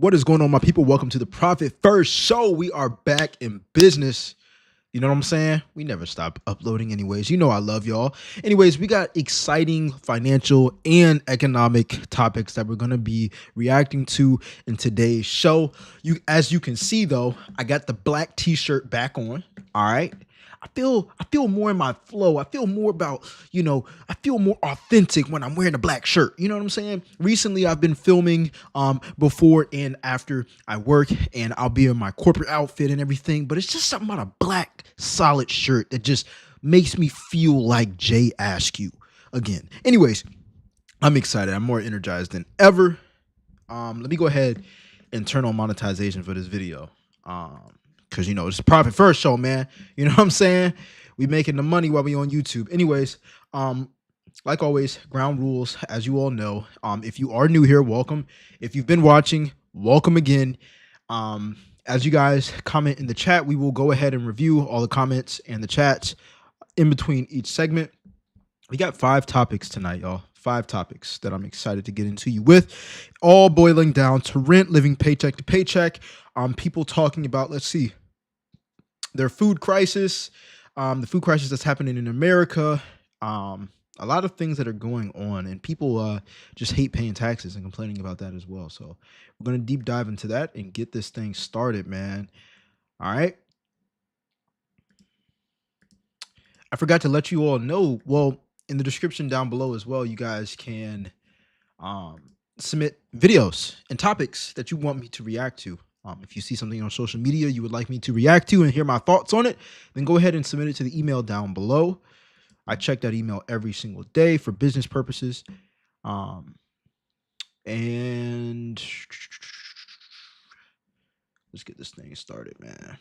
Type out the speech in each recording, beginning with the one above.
What is going on, my people? Welcome to the Profit First Show. We are back in business. You know what I'm saying? We never stop uploading anyways. You know I love y'all. Anyways, we got exciting financial and economic topics that we're going to be reacting to in today's show. As you can see, though, I got the black t-shirt back on. All right. I feel more in my flow. I feel more about, I feel more authentic when I'm wearing a black shirt. You know what I'm saying? Recently, I've been filming before and after I work, and I'll be in my corporate outfit and everything, but it's just something about a black solid shirt that just makes me feel like Jay Askew again. Anyways, I'm excited. I'm more energized than ever. Let me go ahead and turn on monetization for this video. Because, it's a Profit First Show, man. You know what I'm saying? We making the money while we on YouTube. Anyways, like always, ground rules, as you all know. If you are new here, welcome. If you've been watching, welcome again. As you guys comment in the chat, we will go ahead and review all the comments and the chats in between each segment. We got 5 topics tonight, y'all. 5 topics that I'm excited to get into you with, all boiling down to rent, living paycheck to paycheck. People talking about, let's see, their food crisis, the food crisis that's happening in America, a lot of things that are going on, and people just hate paying taxes and complaining about that as well. So we're going to deep dive into that and get this thing started, man. All right. I forgot to let you all know, well, in the description down below as well, you guys can submit videos and topics that you want me to react to. If you see something on social media you would like me to react to and hear my thoughts on it, then go ahead and submit it to the email down below. I check that email every single day for business purposes. And let's get this thing started, man.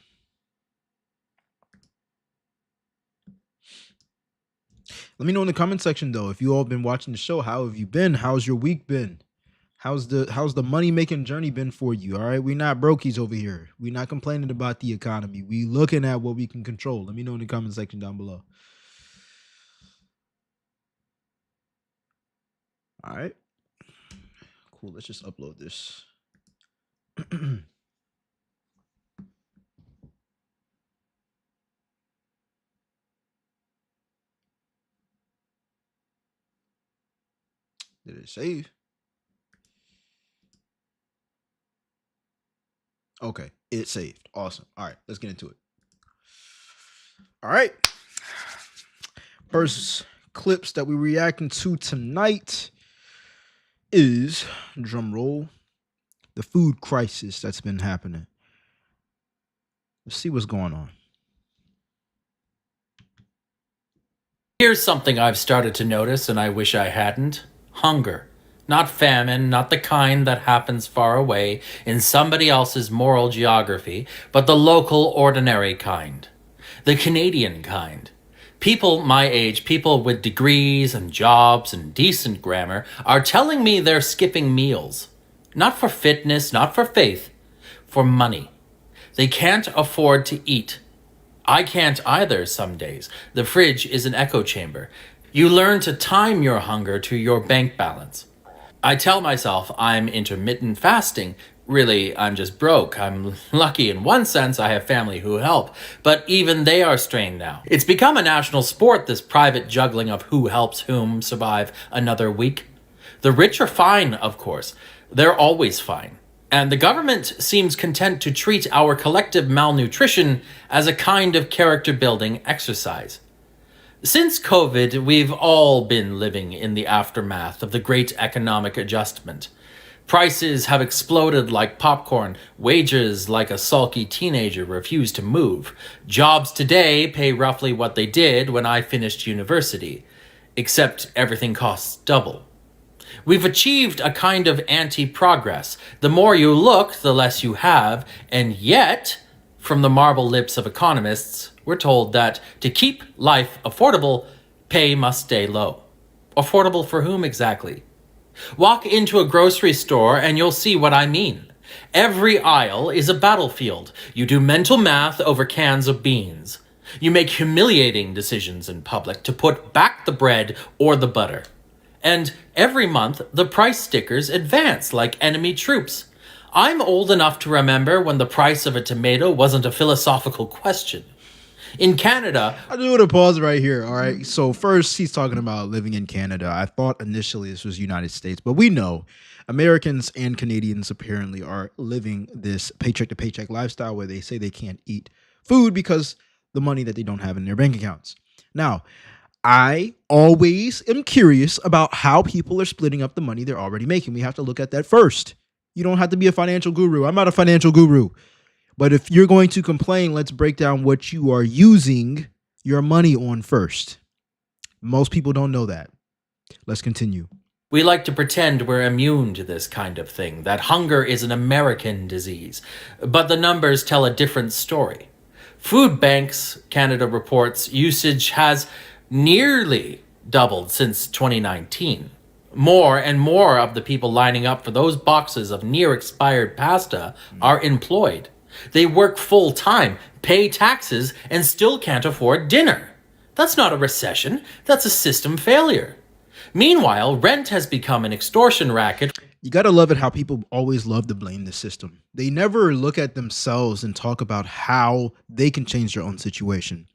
Let me know in the comment section, though, if you all been watching the show. How have you been? How's your week been? How's the money making journey been for you? All right, we're not brokies over here. We're not complaining about the economy. We looking at what we can control. Let me know in the comment section down below. All right, cool. Let's just upload this. Did it save? Okay, it saved. Awesome. All right, let's get into it. All right. First clips that we're reacting to tonight is, drum roll, the food crisis that's been happening. Let's see what's going on. Here's something I've started to notice, and I wish I hadn't. Hunger. Not famine, not the kind that happens far away in somebody else's moral geography, but the local, ordinary kind. The Canadian kind. People my age, people with degrees and jobs and decent grammar, are telling me they're skipping meals. Not for fitness, not for faith, for money. They can't afford to eat. I can't either some days. The fridge is an echo chamber. You learn to time your hunger to your bank balance. I tell myself I'm intermittent fasting. Really, I'm just broke. I'm lucky in one sense I have family who help, but even they are strained now. It's become a national sport, this private juggling of who helps whom survive another week. The rich are fine, of course. They're always fine. And the government seems content to treat our collective malnutrition as a kind of character-building exercise. Since COVID, we've all been living in the aftermath of the great economic adjustment. Prices have exploded like popcorn. Wages, like a sulky teenager, refuse to move. Jobs today pay roughly what they did when I finished university, except everything costs double. We've achieved a kind of anti-progress. The more you look, the less you have, and yet, from the marble lips of economists, we're told that to keep life affordable, pay must stay low. Affordable for whom exactly? Walk into a grocery store and you'll see what I mean. Every aisle is a battlefield. You do mental math over cans of beans. You make humiliating decisions in public to put back the bread or the butter. And every month, the price stickers advance like enemy troops. I'm old enough to remember when the price of a tomato wasn't a philosophical question. In Canada, I do want to pause right here. All right. So first, he's talking about living in Canada. I thought initially this was United States, but we know Americans and Canadians apparently are living this paycheck to paycheck lifestyle where they say they can't eat food because the money that they don't have in their bank accounts. Now, I always am curious about how people are splitting up the money they're already making. We have to look at that first. You don't have to be a financial guru. I'm not a financial guru. But if you're going to complain, let's break down what you are using your money on first. Most people don't know that. Let's continue. we like to pretend we're immune to this kind of thing, that hunger is an American disease. But the numbers tell a different story. Food banks, Canada reports, usage has nearly doubled since 2019. More and more of the people lining up for those boxes of near expired pasta are employed. They work full time, pay taxes, and still can't afford dinner. That's not a recession, that's a system failure. Meanwhile, rent has become an extortion racket. You got to love it how people always love to blame the system. They never look at themselves and talk about how they can change their own situation.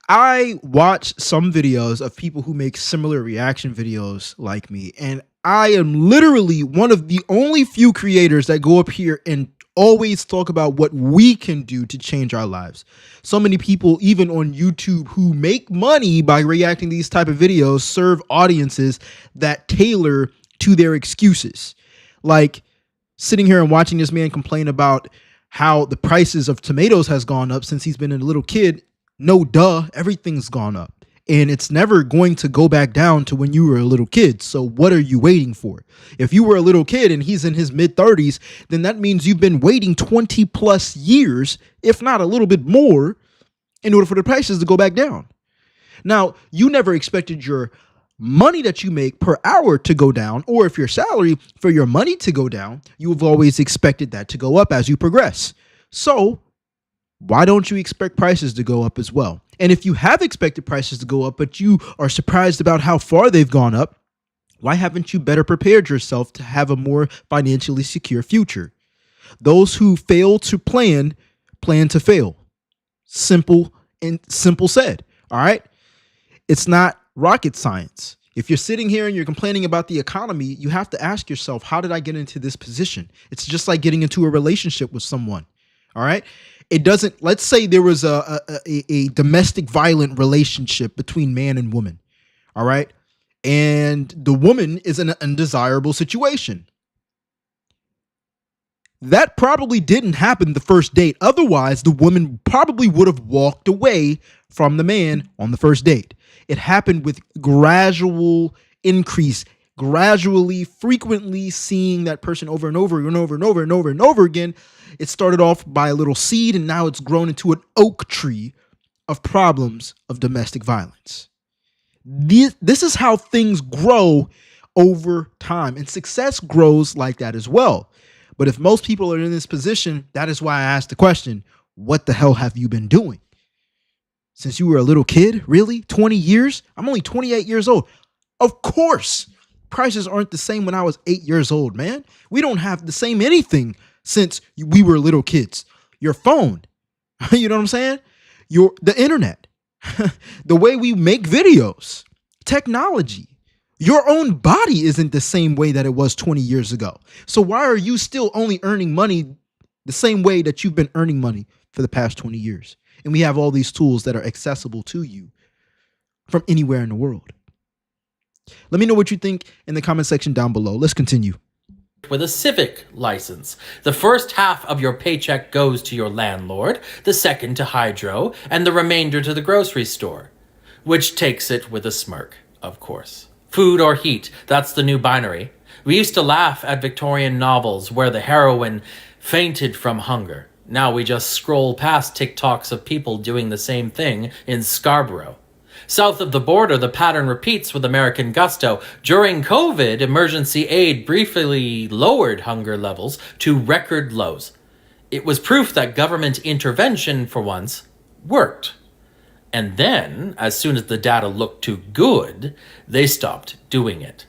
I watch some videos of people who make similar reaction videos like me, and I am literally one of the only few creators that go up here and always talk about what we can do to change our lives. So many people, even on YouTube, who make money by reacting to these type of videos, serve audiences that tailor to their excuses. Like sitting here and watching this man complain about how the prices of tomatoes has gone up since he's been a little kid. No, duh, everything's gone up. And it's never going to go back down to when you were a little kid. So what are you waiting for? If you were a little kid and he's in his mid 30s, then that means you've been waiting 20 plus years, if not a little bit more, in order for the prices to go back down. Now, you never expected your money that you make per hour to go down, or if your salary for your money to go down, you've always expected that to go up as you progress. So why don't you expect prices to go up as well? And if you have expected prices to go up, but you are surprised about how far they've gone up, why haven't you better prepared yourself to have a more financially secure future? Those who fail to plan to fail. Simple said. All right. It's not rocket science. If you're sitting here and you're complaining about the economy, you have to ask yourself, how did I get into this position? It's just like getting into a relationship with someone. All right. It doesn't, let's say there was a domestic violent relationship between man and woman. All right. And the woman is in an undesirable situation. That probably didn't happen the first date. Otherwise, the woman probably would have walked away from the man on the first date. It happened with gradual increase, gradually, frequently seeing that person over and over and over and over and over and over again. It started off by a little seed, and now it's grown into an oak tree of problems of domestic violence. This is how things grow over time, and success grows like that as well. But if most people are in this position, that is why I asked the question, what the hell have you been doing? Since you were a little kid, really? 20 years? I'm only 28 years old. Of course, prices aren't the same when I was 8 years old, man. We don't have the same anything since we were little kids. Your phone, you know what I'm saying? The internet, the way we make videos, technology. Your own body isn't the same way that it was 20 years ago. So why are you still only earning money the same way that you've been earning money for the past 20 years? And we have all these tools that are accessible to you from anywhere in the world. Let me know what you think in the comment section down below. Let's continue. With a civic license. The first half of your paycheck goes to your landlord, the second to hydro, and the remainder to the grocery store. Which takes it with a smirk, of course. Food or heat, that's the new binary. We used to laugh at Victorian novels where the heroine fainted from hunger. Now we just scroll past TikToks of people doing the same thing in Scarborough. South of the border, the pattern repeats with American gusto. During COVID, emergency aid briefly lowered hunger levels to record lows. It was proof that government intervention, for once, worked. And then, as soon as the data looked too good, they stopped doing it.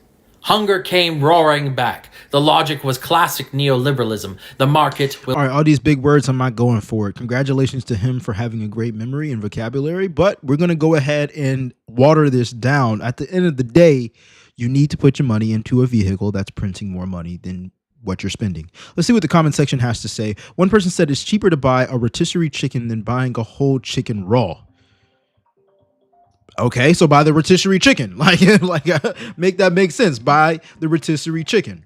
Hunger came roaring back. The logic was classic neoliberalism. The market will. All right, all these big words, I'm not going for it. Congratulations to him for having a great memory and vocabulary, but we're going to go ahead and water this down. At the end of the day, you need to put your money into a vehicle that's printing more money than what you're spending. Let's see what the comment section has to say. One person said it's cheaper to buy a rotisserie chicken than buying a whole chicken raw. Okay, so buy the rotisserie chicken. Make that make sense. Buy the rotisserie chicken.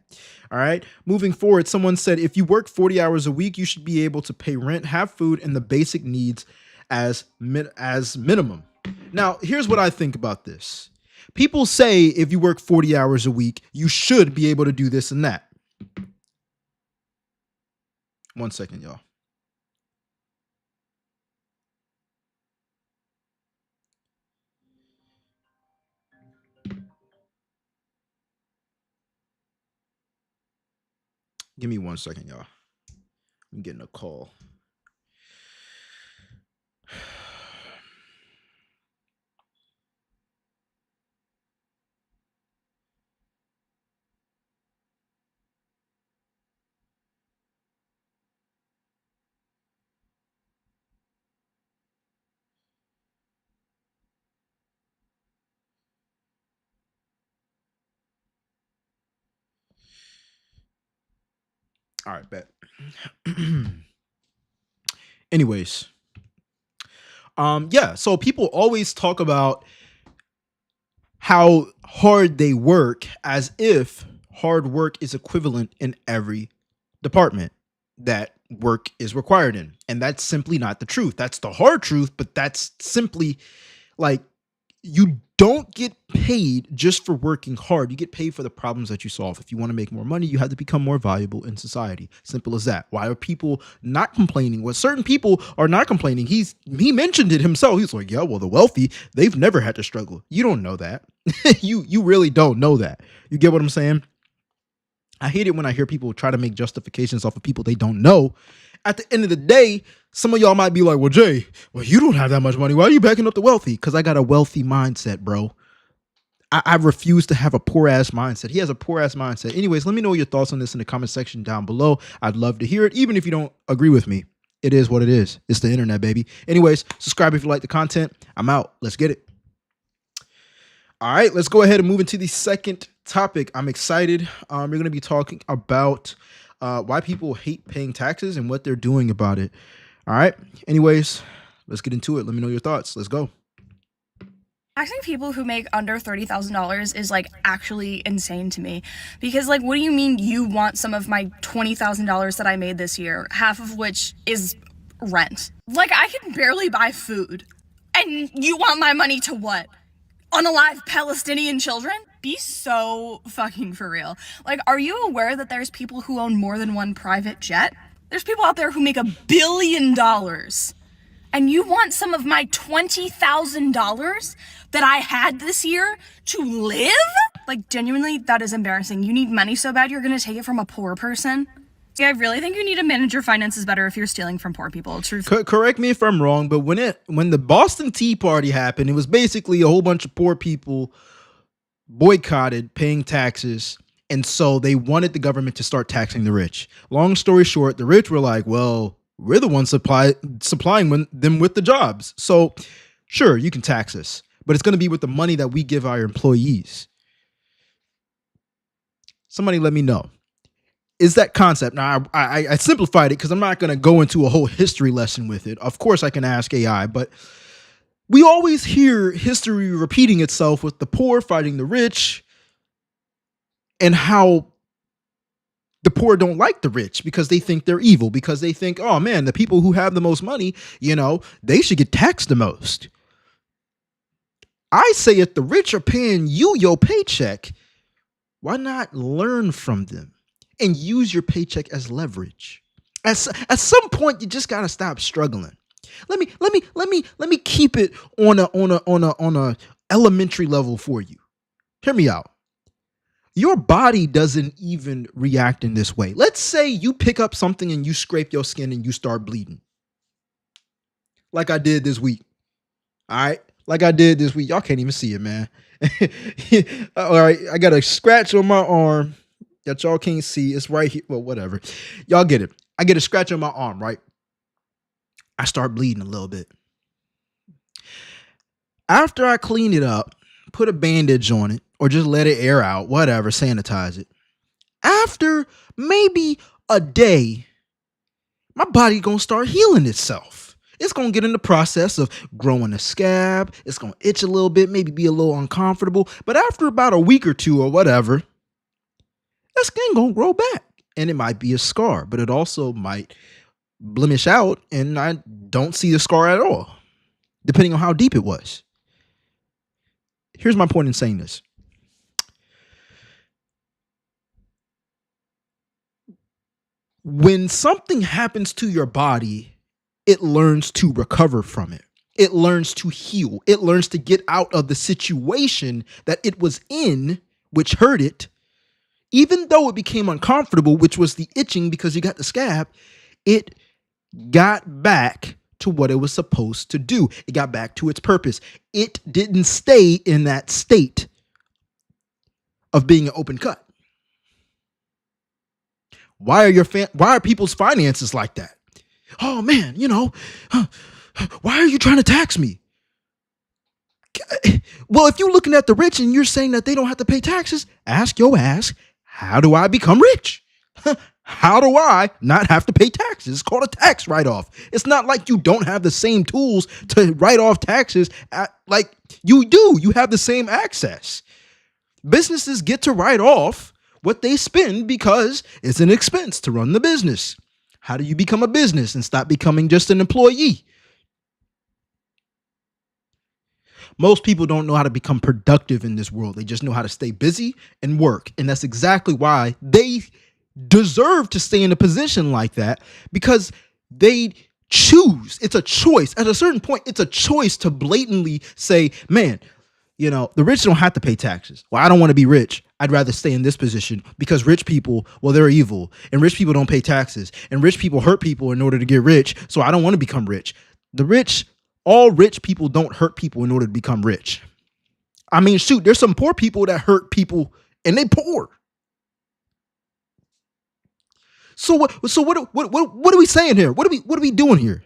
All right. Moving forward, someone said if you work 40 hours a week, you should be able to pay rent, have food, and the basic needs as minimum. Now, here's what I think about this. People say if you work 40 hours a week, you should be able to do this and that. 1 second, y'all. Give me 1 second, y'all. I'm getting a call. All right, bet. Anyways, yeah, so people always talk about how hard they work as if hard work is equivalent in every department that work is required in. And that's simply not the truth. That's the hard truth, but that's simply like you don't get paid just for working hard. You get paid for the problems that you solve. If you want to make more money, you have to become more valuable in society. Simple as that. Why are people not complaining? Well, certain people are not complaining. He mentioned it himself. He's like, yeah, well, the wealthy, they've never had to struggle. You don't know that. you really don't know that. You get what I'm saying? I hate it when I hear people try to make justifications off of people they don't know. At the end of the day, some of y'all might be like, well, Jay, well, you don't have that much money. Why are you backing up the wealthy? Because I got a wealthy mindset, bro. I refuse to have a poor ass mindset. He has a poor ass mindset. Anyways, let me know your thoughts on this in the comment section down below. I'd love to hear it, even if you don't agree with me. It is what it is. It's the internet, baby. Anyways, subscribe if you like the content. I'm out. Let's get it. All right, let's go ahead and move into the second topic. I'm excited. We're going to be talking about why people hate paying taxes and what they're doing about it. All right. Anyways, let's get into it. Let me know your thoughts. Let's go. Taxing people who make under $30,000 is like actually insane to me, because like, what do you mean you want some of my $20,000 that I made this year, half of which is rent? Like, I can barely buy food, and you want my money to what? Unalive Palestinian children? Be so fucking for real. Like, are you aware that there's people who own more than one private jet? There's people out there who make $1 billion, and you want some of my $20,000 that I had this year to live? Like, genuinely, that is embarrassing. You need money so bad you're gonna take it from a poor person? Yeah, I really think you need to manage your finances better if you're stealing from poor people. Correct me if I'm wrong, but when the Boston Tea Party happened, it was basically a whole bunch of poor people boycotted paying taxes, and so they wanted the government to start taxing the rich. Long story short, the rich were like, well, we're the ones supplying them with the jobs. So sure, you can tax us, but it's going to be with the money that we give our employees. Somebody let me know. Is that concept? Now, I simplified it because I'm not going to go into a whole history lesson with it. Of course, I can ask AI, but we always hear history repeating itself with the poor fighting the rich, and how the poor don't like the rich because they think they're evil, because they think, oh man, the people who have the most money, they should get taxed the most. I say if the rich are paying you your paycheck, why not learn from them and use your paycheck as leverage? At some point, you just gotta stop struggling. Let me keep it on a elementary level for you. Hear me out. Your body doesn't even react in this way. Let's say you pick up something and you scrape your skin and you start bleeding, like I did this week. All right. like I did this week. Y'all can't even see it, man. All right, I got a scratch on my arm that y'all can't see. It's right here. Well, whatever. Y'all get it. I get a scratch on my arm, right? I start bleeding a little bit. After I clean it up, put a bandage on it, or just let it air out, whatever, sanitize it. After maybe a day, my body gonna start healing itself. It's gonna get in the process of growing a scab. It's gonna itch a little bit, maybe be a little uncomfortable. But after about a week or two or whatever, that skin gonna grow back. And it might be a scar, but it also might blemish out and I don't see the scar at all, depending on how deep it was. Here's my point in saying this. When something happens to your body, it learns to recover from it. It learns to heal. It learns to get out of the situation that it was in, which hurt it. Even though it became uncomfortable, which was the itching because you got the scab, it got back to what it was supposed to do. It got back to its purpose. It didn't stay in that state of being an open cut. Why are people's finances like that? Oh man, why are you trying to tax me? Well, if you're looking at the rich and you're saying that they don't have to pay taxes, ask your ass, how do I become rich? How do I not have to pay taxes? It's called a tax write-off. It's not like you don't have the same tools to write off taxes like you do. You have the same access. Businesses get to write off what they spend because it's an expense to run the business. How do you become a business and stop becoming just an employee? Most people don't know how to become productive in this world. They just know how to stay busy and work. And that's exactly why they deserve to stay in a position like that, because they choose. It's a choice. At a certain point, it's a choice to blatantly say, man, the rich don't have to pay taxes. Well, I don't want to be rich. I'd rather stay in this position because rich people, well, they're evil and rich people don't pay taxes and rich people hurt people in order to get rich. So I don't want to become rich. All rich people don't hurt people in order to become rich. I mean, shoot, there's some poor people that hurt people and they poor. So what are we saying here? What are we doing here?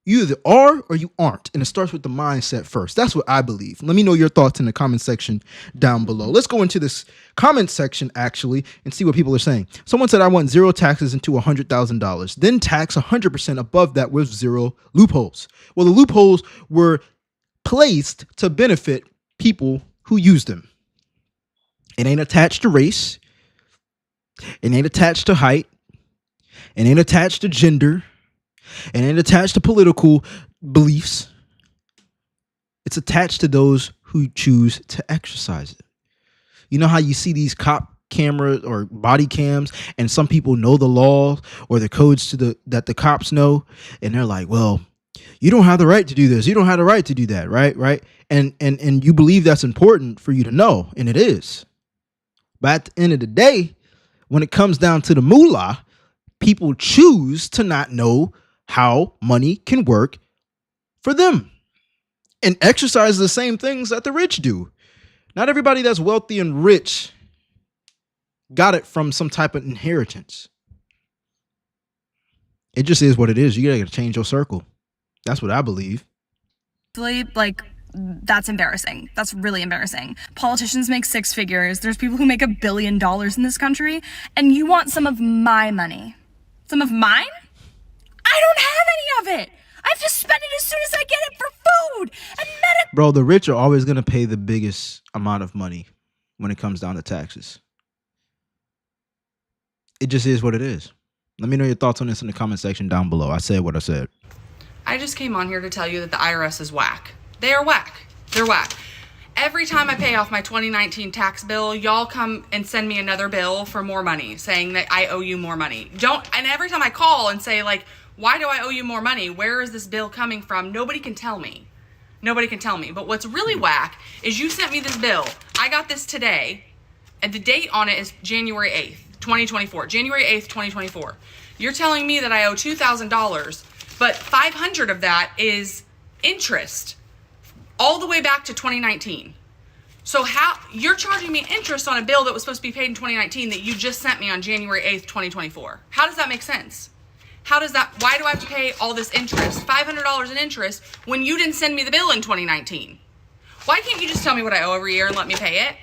You either are or you aren't. And it starts with the mindset first. That's what I believe. Let me know your thoughts in the comment section down below. Let's go into this comment section actually and see what people are saying. Someone said, I want zero taxes into $100,000, then tax 100% above that with zero loopholes. Well, the loopholes were placed to benefit people who use them. It ain't attached to race. It ain't attached to height. It ain't attached to gender. It ain't attached to political beliefs. It's attached to those who choose to exercise it. You know how you see these cop cameras or body cams and some people know the law or the codes that the cops know, and they're like, well, you don't have the right to do this. You don't have the right to do that. Right. And you believe that's important for you to know. And it is. But at the end of the day, when it comes down to the moolah, people choose to not know how money can work for them and exercise the same things that the rich do. Not everybody that's wealthy and rich got it from some type of inheritance. It just is what it is. You gotta change your circle. That's what I believe. Like, that's embarrassing. That's really embarrassing. Politicians make six figures. There's people who make $1 billion in this country, and you want some of my money. Some of mine? I don't have any of it. I have to spend it as soon as I get it for food and medical. Bro, the rich are always going to pay the biggest amount of money when it comes down to taxes. It just is what it is. Let me know your thoughts on this in the comment section down below. I said what I said. I just came on here to tell you that the IRS is whack. They are whack. They're whack. Every time I pay off my 2019 tax bill, y'all come and send me another bill for more money, saying that I owe you more money. And every time I call and say, like, why do I owe you more money? Where is this bill coming from? Nobody can tell me. Nobody can tell me. But what's really whack is you sent me this bill. I got this today, and the date on it is January 8th, 2024. January 8th, 2024. You're telling me that I owe $2,000, but $500 of that is interest. all the way back to 2019. So how you're charging me interest on a bill that was supposed to be paid in 2019 that you just sent me on January 8th, 2024? How does that make sense? Why do I have to pay all this interest, $500 in interest, when you didn't send me the bill in 2019? Why can't you just tell me what I owe every year and let me pay it?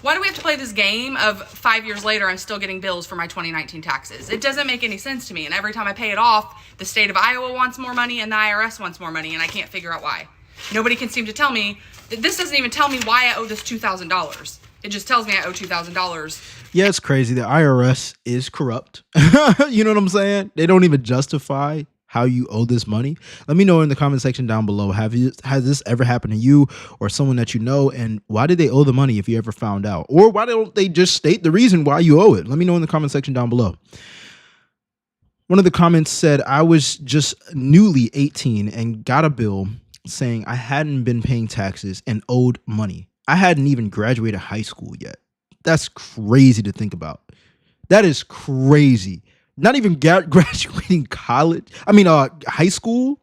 Why do we have to play this game of 5 years later I'm still getting bills for my 2019 taxes? It doesn't make any sense to me. And every time I pay it off, the state of Iowa wants more money and the IRS wants more money, and I can't figure out why. Nobody can seem to tell me that. This doesn't even tell me why I owe this $2,000. It just tells me I owe $2,000. Yeah, it's crazy. The IRS is corrupt. You know what I'm saying? They don't even justify how you owe this money. Let me know in the comment section down below. Has this ever happened to you or someone that you know? And why did they owe the money if you ever found out? Or why don't they just state the reason why you owe it? Let me know in the comment section down below. One of the comments said, I was just newly 18 and got a bill saying I hadn't been paying taxes and owed money. I hadn't even graduated high school yet. That's crazy to think about. That is crazy. Not even graduating high school.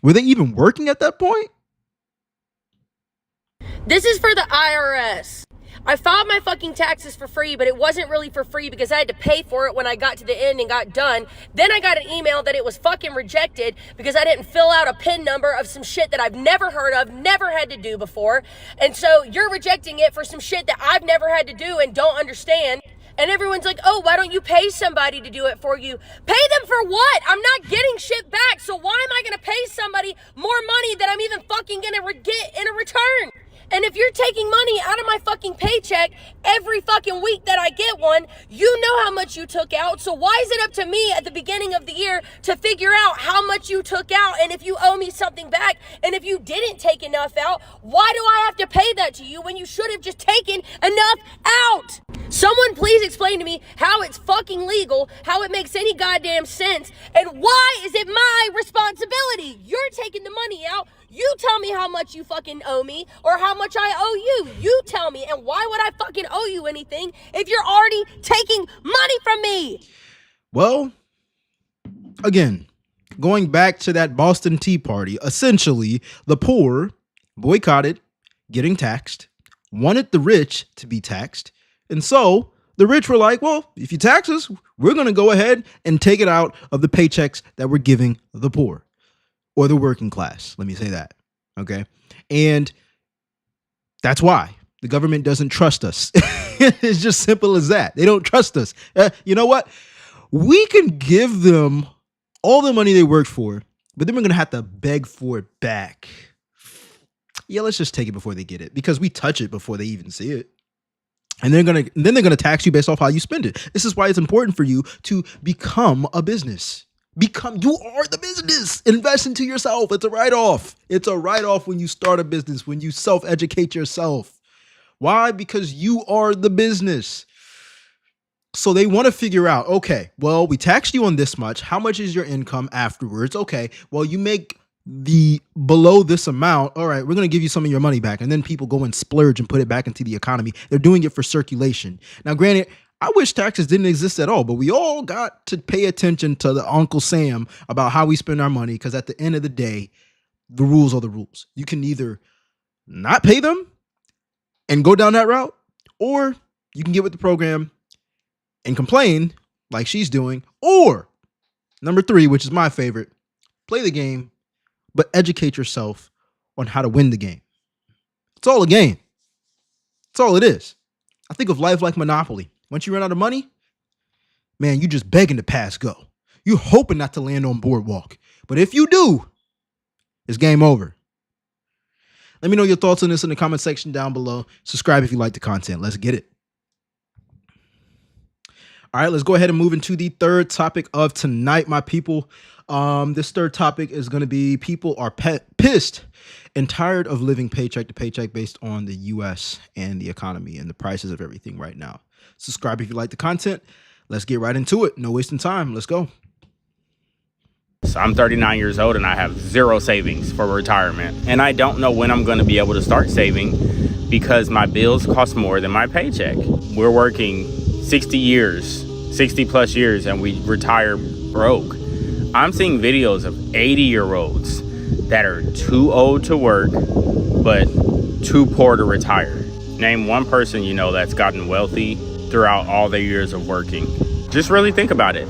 Were they even working at that point? This is for the IRS. I filed my fucking taxes for free, but it wasn't really for free because I had to pay for it when I got to the end and got done. Then I got an email that it was fucking rejected because I didn't fill out a PIN number of some shit that I've never heard of, never had to do before. And so you're rejecting it for some shit that I've never had to do and don't understand. And everyone's like, oh, why don't you pay somebody to do it for you? Pay them for what? I'm not getting shit back. So why am I going to pay somebody more money than I'm even fucking going to get in a return? And if you're taking money out of my fucking paycheck every fucking week that I get one, you know how much you took out. So why is it up to me at the beginning of the year to figure out how much you took out and if you owe me something back? And if you didn't take enough out, why do I have to pay that to you when you should have just taken enough out? Someone please explain to me how it's fucking legal, how it makes any goddamn sense, and why is it my responsibility? You're taking the money out. You tell me how much you fucking owe me or how much I owe you. You tell me. And why would I fucking owe you anything if you're already taking money from me? Well, again, going back to that Boston Tea Party, essentially the poor boycotted getting taxed, wanted the rich to be taxed. And so the rich were like, well, if you tax us, we're going to go ahead and take it out of the paychecks that we're giving the poor. Or the working class. Let me say that. Okay. And that's why the government doesn't trust us. It's just simple as that. They don't trust us. You know what? We can give them all the money they worked for, but then we're going to have to beg for it back. Yeah, let's just take it before they get it because we touch it before they even see it. And they're going to tax you based off how you spend it. This is why it's important for you to become a business. You are the business. Invest into yourself. It's a write-off. It's a write-off when you start a business, when you self-educate yourself. Why? Because you are the business. So they want to figure out, okay, well, we taxed you on this much. How much is your income afterwards? Okay, well, you make the below this amount. All right, we're going to give you some of your money back. And then people go and splurge and put it back into the economy. They're doing it for circulation. Now, granted, I wish taxes didn't exist at all, but we all got to pay attention to the Uncle Sam about how we spend our money because at the end of the day, the rules are the rules. You can either not pay them and go down that route, or you can get with the program and complain like she's doing, or number 3, which is my favorite, play the game, but educate yourself on how to win the game. It's all a game. It's all it is. I think of life like Monopoly. Once you run out of money, man, you just begging to pass go. You're hoping not to land on Boardwalk. But if you do, it's game over. Let me know your thoughts on this in the comment section down below. Subscribe if you like the content. Let's get it. All right, let's go ahead and move into the third topic of tonight, my people. This third topic is going to be people are pissed and tired of living paycheck to paycheck based on the U.S. and the economy and the prices of everything right now. Subscribe if you like the content. Let's get right into it. No wasting time. Let's go. So I'm 39 years old and I have zero savings for retirement. And I don't know when I'm going to be able to start saving because my bills cost more than my paycheck. We're working 60 plus years, and we retire broke. I'm seeing videos of 80-year-olds that are too old to work, but too poor to retire. Name one person you know that's gotten wealthy throughout all their years of working. Just really think about it.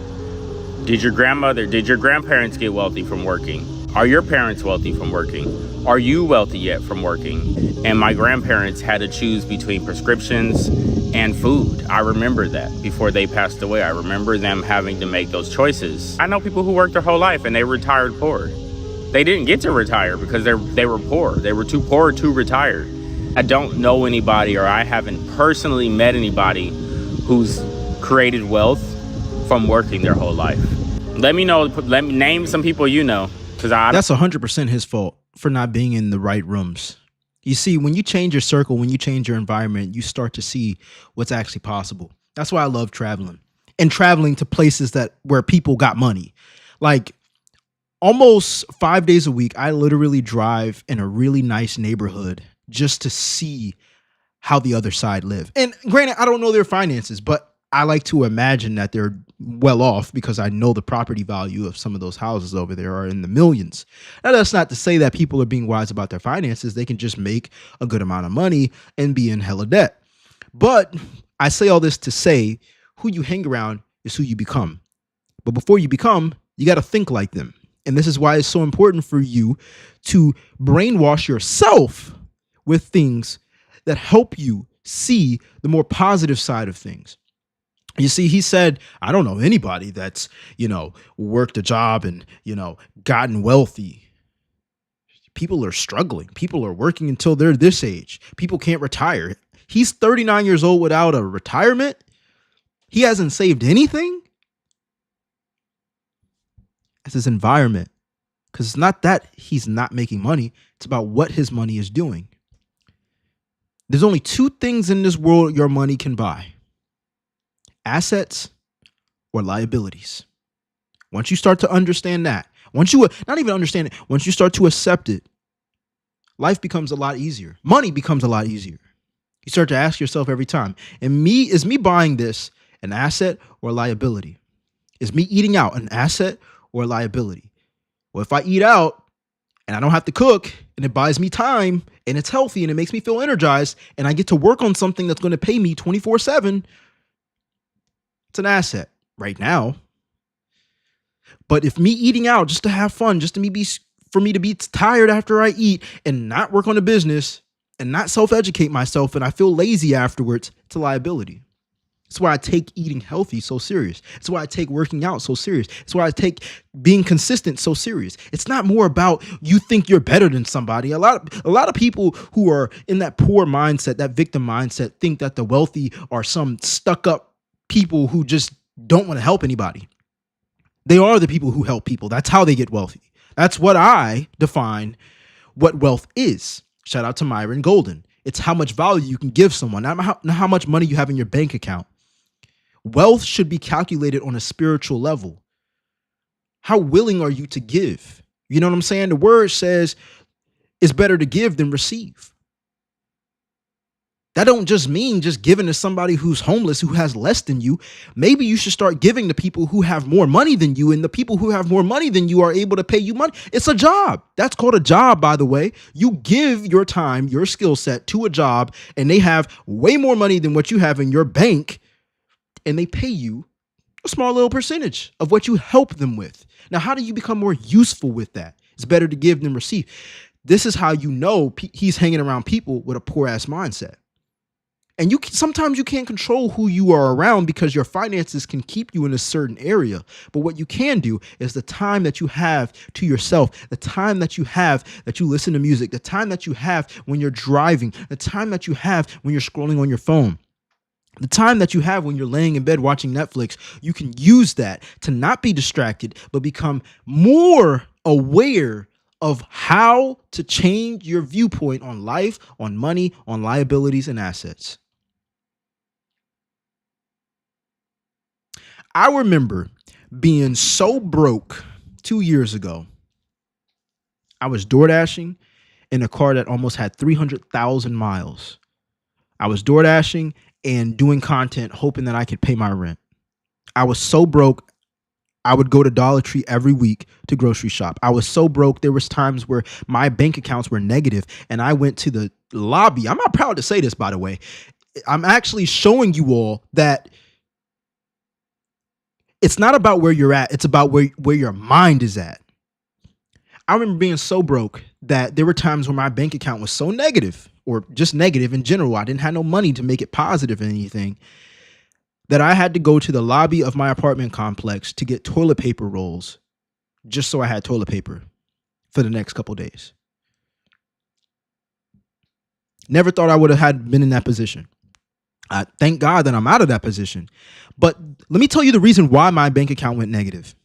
Did your grandparents get wealthy from working? Are your parents wealthy from working? Are you wealthy yet from working? And my grandparents had to choose between prescriptions and food. I remember that before they passed away. I remember them having to make those choices. I know people who worked their whole life and they retired poor. They didn't get to retire because they were poor. They were too poor to retire. I don't know anybody, or I haven't personally met anybody who's created wealth from working their whole life. Let me name some people you know. That's 100% his fault for not being in the right rooms. You see, when you change your circle, when you change your environment, you start to see what's actually possible. That's why I love traveling, and traveling to places where people got money. Like almost 5 days a week, I literally drive in a really nice neighborhood just to see how the other side live. And granted, I don't know their finances, but I like to imagine that they're well off because I know the property value of some of those houses over there are in the millions. Now, that's not to say that people are being wise about their finances. They can just make a good amount of money and be in hella debt. But I say all this to say who you hang around is who you become. But before you become, you got to think like them. And this is why it's so important for you to brainwash yourself with things that help you see the more positive side of things. You see, he said, I don't know anybody that's, worked a job and, gotten wealthy. People are struggling. People are working until they're this age. People can't retire. He's 39 years old without a retirement. He hasn't saved anything. It's his environment. Because it's not that he's not making money. It's about what his money is doing. There's only two things in this world your money can buy: assets or liabilities. Once you start to understand that, once you start to accept it, life becomes a lot easier. Money becomes a lot easier. You start to ask yourself every time, is me buying this an asset or a liability? Is me eating out an asset or a liability? Well, if I eat out and I don't have to cook and it buys me time and it's healthy and it makes me feel energized and I get to work on something that's going to pay me 24/7, it's an asset right now. But if me eating out just to have fun, just for me to be tired after I eat and not work on a business and not self-educate myself and I feel lazy afterwards, it's a liability. It's why I take eating healthy so serious. It's why I take working out so serious. It's why I take being consistent so serious. It's not more about you think you're better than somebody. A lot of people who are in that poor mindset, that victim mindset, think that the wealthy are some stuck up people who just don't want to help anybody. They are the people who help people. That's how they get wealthy. That's what I define what wealth is. Shout out to Myron Golden. It's how much value you can give someone, not how much money you have in your bank account. Wealth should be calculated on a spiritual level. How willing are you to give? You know what I'm saying? The word says it's better to give than receive. That don't just mean just giving to somebody who's homeless, who has less than you. Maybe you should start giving to people who have more money than you, and the people who have more money than you are able to pay you money. It's a job. That's called a job, by the way. You give your time, your skill set to a job, and they have way more money than what you have in your bank, and they pay you a small little percentage of what you help them with. Now, how do you become more useful with that? It's better to give than receive. This is how you know he's hanging around people with a poor ass mindset. And sometimes you can't control who you are around because your finances can keep you in a certain area. But what you can do is the time that you have to yourself, the time that you have that you listen to music, the time that you have when you're driving, the time that you have when you're scrolling on your phone, the time that you have when you're laying in bed watching Netflix, you can use that to not be distracted, but become more aware of how to change your viewpoint on life, on money, on liabilities and assets. I remember being so broke 2 years ago. I was door dashing in a car that almost had 300,000 miles. I was door dashing and doing content, hoping that I could pay my rent. I was so broke. I would go to Dollar Tree every week to grocery shop. I was so broke. There was times where my bank accounts were negative and I went to the lobby. I'm not proud to say this, by the way. I'm actually showing you all that it's not about where you're at. It's about where your mind is at. I remember being so broke that there were times where my bank account was so negative, or just negative in general. I didn't have no money to make it positive or anything, that I had to go to the lobby of my apartment complex to get toilet paper rolls just so I had toilet paper for the next couple days. Never thought I would have had been in that position. I thank God that I'm out of that position. But let me tell you the reason why my bank account went negative.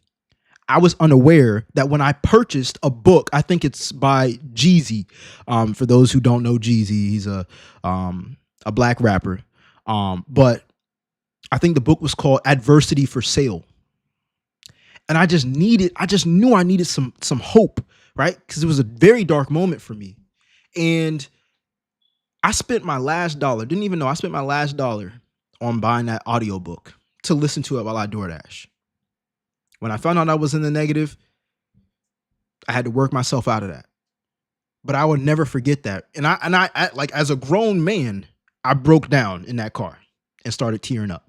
I was unaware that when I purchased a book, I think it's by Jeezy. For those who don't know Jeezy, he's a black rapper. But I think the book was called Adversity for Sale. And I just knew I needed some hope, right? Because it was a very dark moment for me. And I spent my last dollar, didn't even know I spent my last dollar on buying that audiobook to listen to it while I DoorDash. When I found out I was in the negative, I had to work myself out of that. But I would never forget that. And I like, as a grown man, I broke down in that car and started tearing up.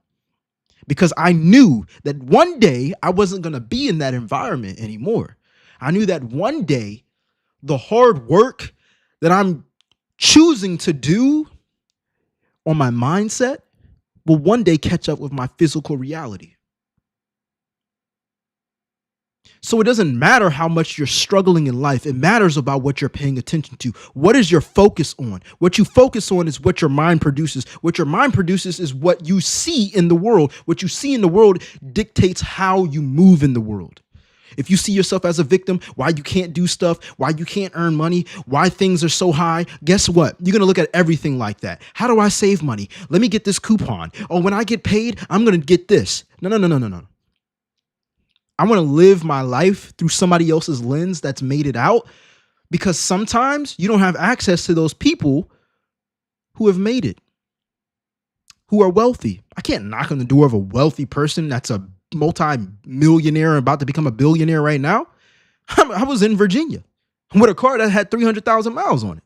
Because I knew that one day I wasn't going to be in that environment anymore. I knew that one day the hard work that I'm choosing to do on my mindset will one day catch up with my physical reality. So it doesn't matter how much you're struggling in life. It matters about what you're paying attention to. What is your focus on? What you focus on is what your mind produces. What your mind produces is what you see in the world. What you see in the world dictates how you move in the world. If you see yourself as a victim, why you can't do stuff, why you can't earn money, why things are so high, guess what? You're going to look at everything like that. How do I save money? Let me get this coupon. Oh, when I get paid, I'm going to get this. No. I want to live my life through somebody else's lens that's made it out, because sometimes you don't have access to those people who have made it, who are wealthy. I can't knock on the door of a wealthy person that's a multi-millionaire about to become a billionaire right now. I was in Virginia with a car that had 300,000 miles on it.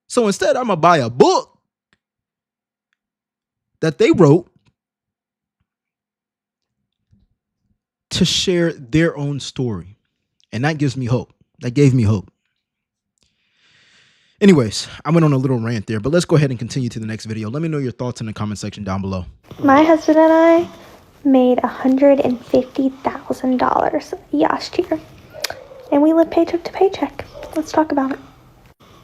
So instead, I'm going to buy a book that they wrote to share their own story. And that gives me hope. That gave me hope. Anyways, I went on a little rant there, but let's go ahead and continue to the next video. Let me know your thoughts in the comment section down below. My husband and I made $150,000 last year, and we live paycheck to paycheck. Let's talk about it.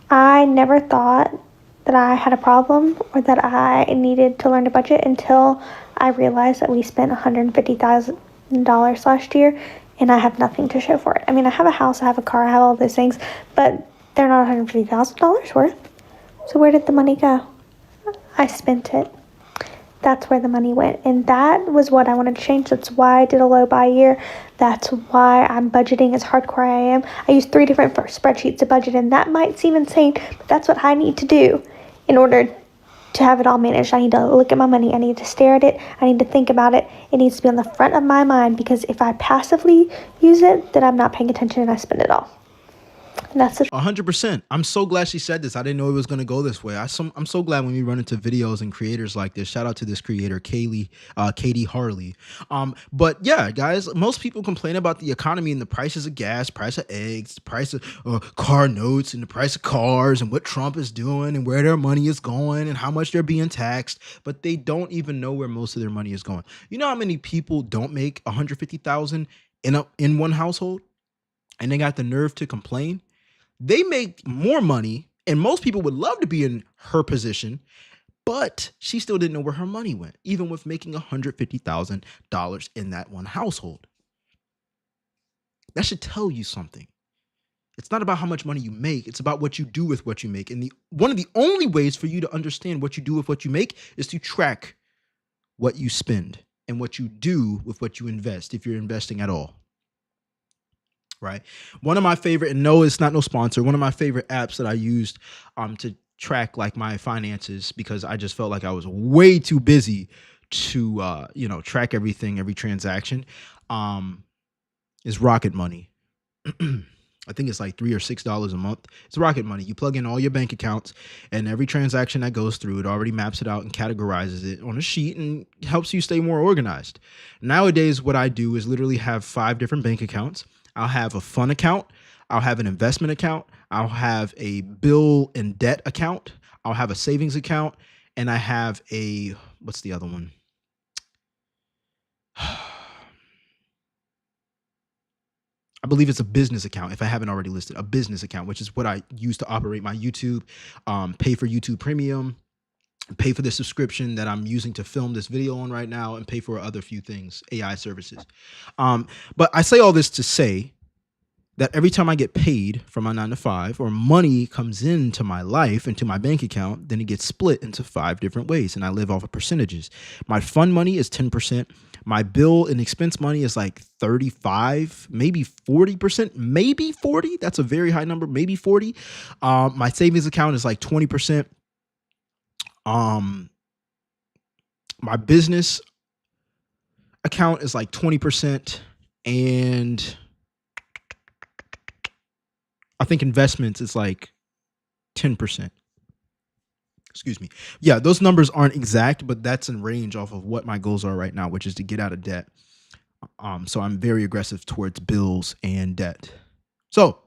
I never thought that I had a problem or that I needed to learn to budget until I realized that we spent $150,000 last year, and I have nothing to show for it. I mean, I have a house, I have a car, I have all those things, but they're not $150,000 worth. So where did the money go? I spent it. That's where the money went, and that was what I wanted to change. That's why I did a low buy year. That's why I'm budgeting as hardcore I am. I use 3 different spreadsheets to budget, and that might seem insane, but that's what I need to do in order to have it all managed. I need to look at my money. I need to stare at it. I need to think about it. It needs to be on the front of my mind, because if I passively use it, then I'm not paying attention and I spend it all. And that's 100%. I'm so glad she said this. I didn't know it was going to go this way. I'm so glad when we run into videos and creators like this. Shout out to this creator, Katie Harley. But yeah, guys, most people complain about the economy and the prices of gas, price of eggs, the price of car notes, and the price of cars, and what Trump is doing and where their money is going and how much they're being taxed. But they don't even know where most of their money is going. You know how many people don't make $150,000 in one household, and they got the nerve to complain? They make more money, and most people would love to be in her position, but she still didn't know where her money went, even with making $150,000 in that one household. That should tell you something. It's not about how much money you make. It's about what you do with what you make. And one of the only ways for you to understand what you do with what you make is to track what you spend and what you do with what you invest, if you're investing at all. Right. One of my favorite, and no, it's not no sponsor, one of my favorite apps that I used to track like my finances, because I just felt like I was way too busy to track everything, every transaction, is Rocket Money. I think it's like $3 or $6 a month. It's Rocket Money. You plug in all your bank accounts, and every transaction that goes through, it already maps it out and categorizes it on a sheet and helps you stay more organized. Nowadays, what I do is literally have 5 different bank accounts. I'll have a fun account. I'll have an investment account. I'll have a bill and debt account. I'll have a savings account. And I have what's the other one? I believe it's a business account, if I haven't already listed, a business account, which is what I use to operate my YouTube, pay for YouTube Premium, pay for the subscription that I'm using to film this video on right now, and pay for other few things, AI services. But I say all this to say that every time I get paid from my 9 to 5, or money comes into my life, into my bank account, then it gets split into 5 different ways, and I live off of percentages. My fun money is 10%. My bill and expense money is like 35, maybe 40%, maybe 40. That's a very high number, maybe 40. My savings account is like 20%. My business account is like 20%, and I think investments is like 10%. Excuse me. Yeah, those numbers aren't exact, but that's in range off of what my goals are right now, which is to get out of debt. So I'm very aggressive towards bills and debt. So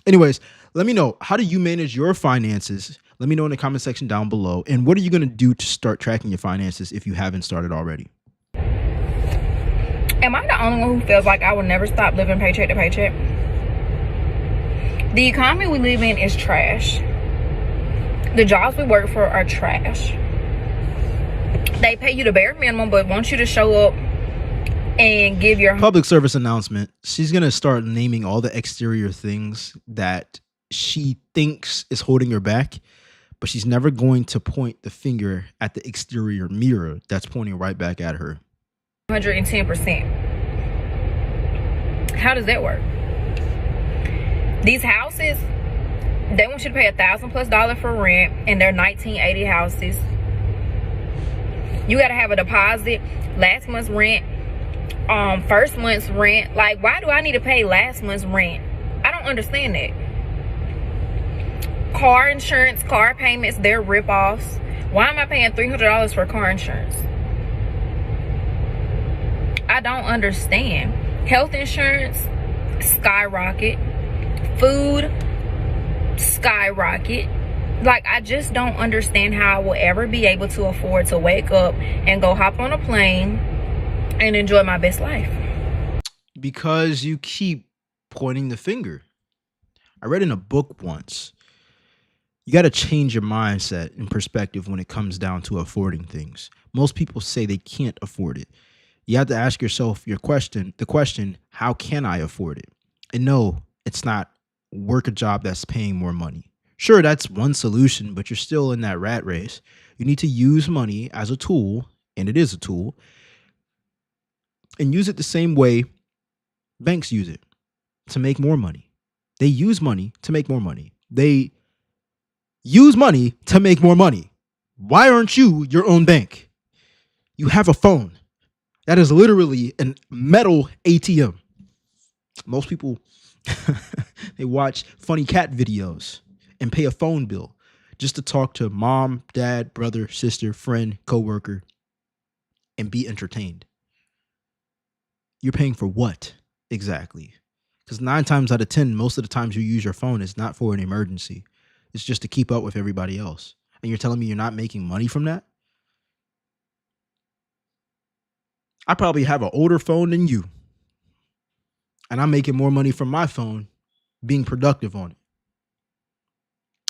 anyways, let me know, how do you manage your finances? Let me know in the comment section down below. And what are you going to do to start tracking your finances if you haven't started already? Am I the only one who feels like I will never stop living paycheck to paycheck? The economy we live in is trash. The jobs we work for are trash. They pay you the bare minimum, but want you to show up and give your public service announcement. She's going to start naming all the exterior things that she thinks is holding her back, but she's never going to point the finger at the exterior mirror that's pointing right back at her. 110%. How does that work? These houses, they want you to pay $1,000+ for rent, and they're 1980 houses. You got to have a deposit, last month's rent, first month's rent. Like, why do I need to pay last month's rent? I don't understand that. Car insurance, car payments, they're rip-offs. Why am I paying $300 for car insurance? I don't understand. Health insurance, skyrocket. Food, skyrocket. Like, I just don't understand how I will ever be able to afford to wake up and go hop on a plane and enjoy my best life. Because you keep pointing the finger. I read in a book once, you got to change your mindset and perspective when it comes down to affording things. Most people say they can't afford it. You have to ask yourself the question, how can I afford it? And no, it's not work a job that's paying more money. Sure, that's one solution, but you're still in that rat race. You need to use money as a tool, and it is a tool, and use it the same way banks use it, to make more money. They use money to make more money. They use money to make more money. Why aren't you your own bank? You have a phone. That is literally a metal ATM. Most people they watch funny cat videos and pay a phone bill just to talk to mom, dad, brother, sister, friend, coworker, and be entertained. You're paying for what exactly? Because 9 times out of 10, most of the times you use your phone is not for an emergency. It's just to keep up with everybody else. And you're telling me you're not making money from that? I probably have an older phone than you. And I'm making more money from my phone being productive on it